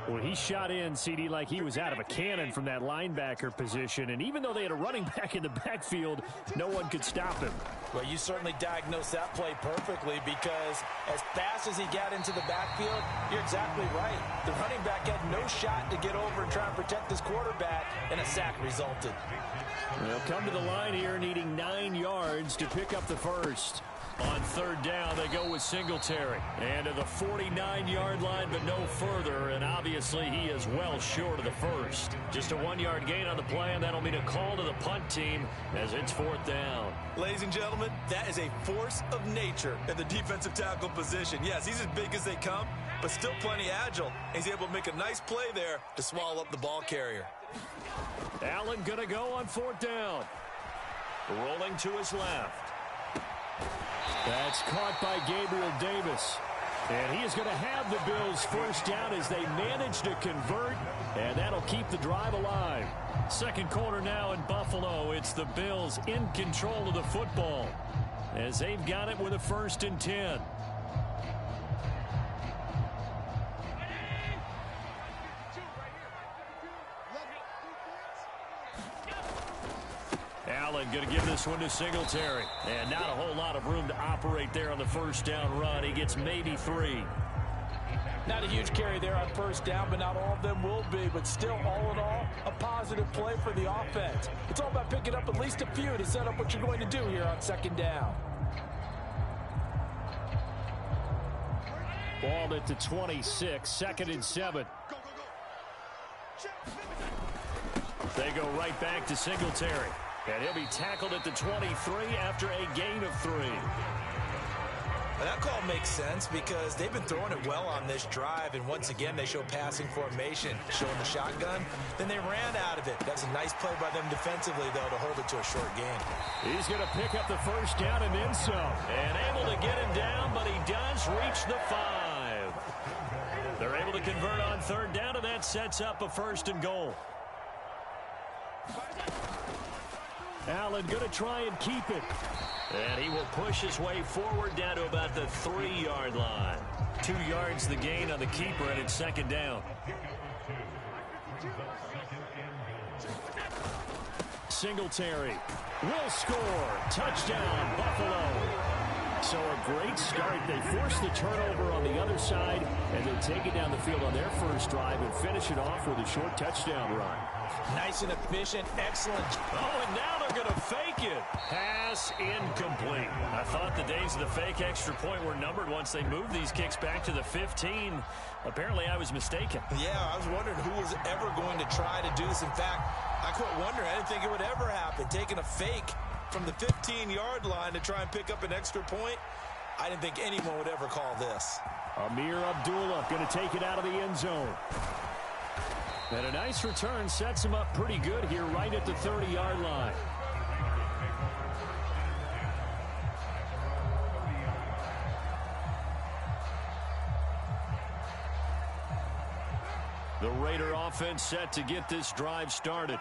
Well, he shot in, CD, like he was out of a cannon from that linebacker position. And even though they had a running back in the backfield, no one could stop him. Well, you certainly diagnosed that play perfectly because as fast as he got into the backfield, you're exactly right. The running back had no shot to get over and try and protect his quarterback, and a sack resulted. They'll come to the line here needing 9 yards to pick up the 1st. On 3rd down, they go with Singletary. And to the 49-yard line, but no further. And obviously, he is well short of the 1st. Just a 1-yard gain on the play, and that'll mean a call to the punt team as it's 4th down. Ladies and gentlemen, that is a force of nature at the defensive tackle position. Yes, he's as big as they come, but still plenty agile. He's able to make a nice play there to swallow up the ball carrier. Allen going to go on 4th down. Rolling to his left. That's caught by Gabriel Davis. And he is going to have the Bills 1st down as they manage to convert, and that'll keep the drive alive. 2nd quarter now in Buffalo. It's the Bills in control of the football as they've got it with a 1st and 10. Allen going to give this one to Singletary. And not a whole lot of room to operate there on the 1st down run. He gets maybe 3. Not a huge carry there on 1st down, but not all of them will be. But still, all in all, a positive play for the offense. It's all about picking up at least a few to set up what you're going to do here on 2nd down. Ball at the 26, 2nd and 7. They go right back to Singletary. And he'll be tackled at the 23 after a gain of 3. That call makes sense because they've been throwing it well on this drive, and once again they show passing formation, showing the shotgun. Then they ran out of it. That's a nice play by them defensively, though, to hold it to a short gain. He's going to pick up the 1st down and then some. And able to get him down, but he does reach the 5. They're able to convert on 3rd down, and that sets up a 1st and goal. Allen going to try and keep it. And he will push his way forward down to about the 3-yard line. 2 yards the gain on the keeper, and it's second down. Singletary will score. Touchdown, Buffalo. So a great start. They force the turnover on the other side, and then take it down the field on their first drive and finish it off with a short touchdown run. Nice and efficient. Excellent. Oh, and now they're going to fake it. Pass incomplete. I thought the days of the fake extra point were numbered once they moved these kicks back to the 15. Apparently, I was mistaken. Yeah, I was wondering who was ever going to try to do this. In fact, I quit wondering. I didn't think it would ever happen. Taking a fake from the 15-yard line to try and pick up an extra point, I didn't think anyone would ever call this. Amir Abdullah going to take it out of the end zone. And a nice return sets him up pretty good here right at the 30-yard line. The Raider offense set to get this drive started.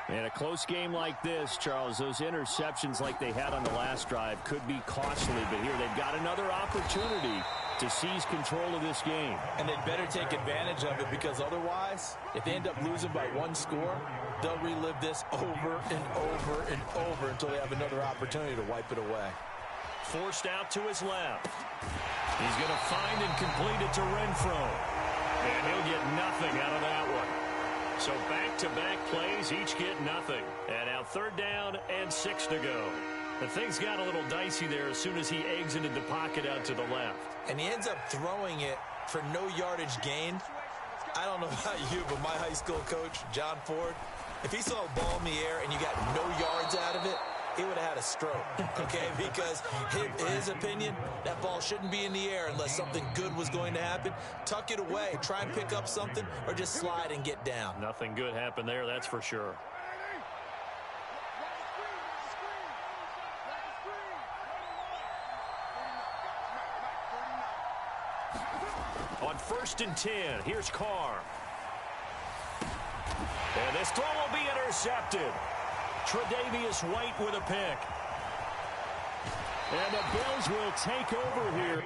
And a close game like this, Charles, those interceptions like they had on the last drive could be costly. But here they've got another opportunity to seize control of this game. And they'd better take advantage of it, because otherwise, if they end up losing by 1 score, they'll relive this over and over and over until they have another opportunity to wipe it away. Forced out to his left. He's going to find and complete it to Renfro. And he'll get nothing out of that one. So back-to-back plays, each get nothing. And now 3rd down and 6 to go. But things got a little dicey there as soon as he exited the pocket out to the left. And he ends up throwing it for no yardage gain. I don't know about you, but my high school coach, John Ford, if he saw a ball in the air and you got no yards out of it, he would have had a stroke, okay? Because his opinion, that ball shouldn't be in the air unless something good was going to happen. Tuck it away, try and pick up something, or just slide and get down. Nothing good happened there, that's for sure. On 1st and 10, here's Carr. And this throw will be intercepted. Tre'Davious White with a pick. And the Bills will take over here.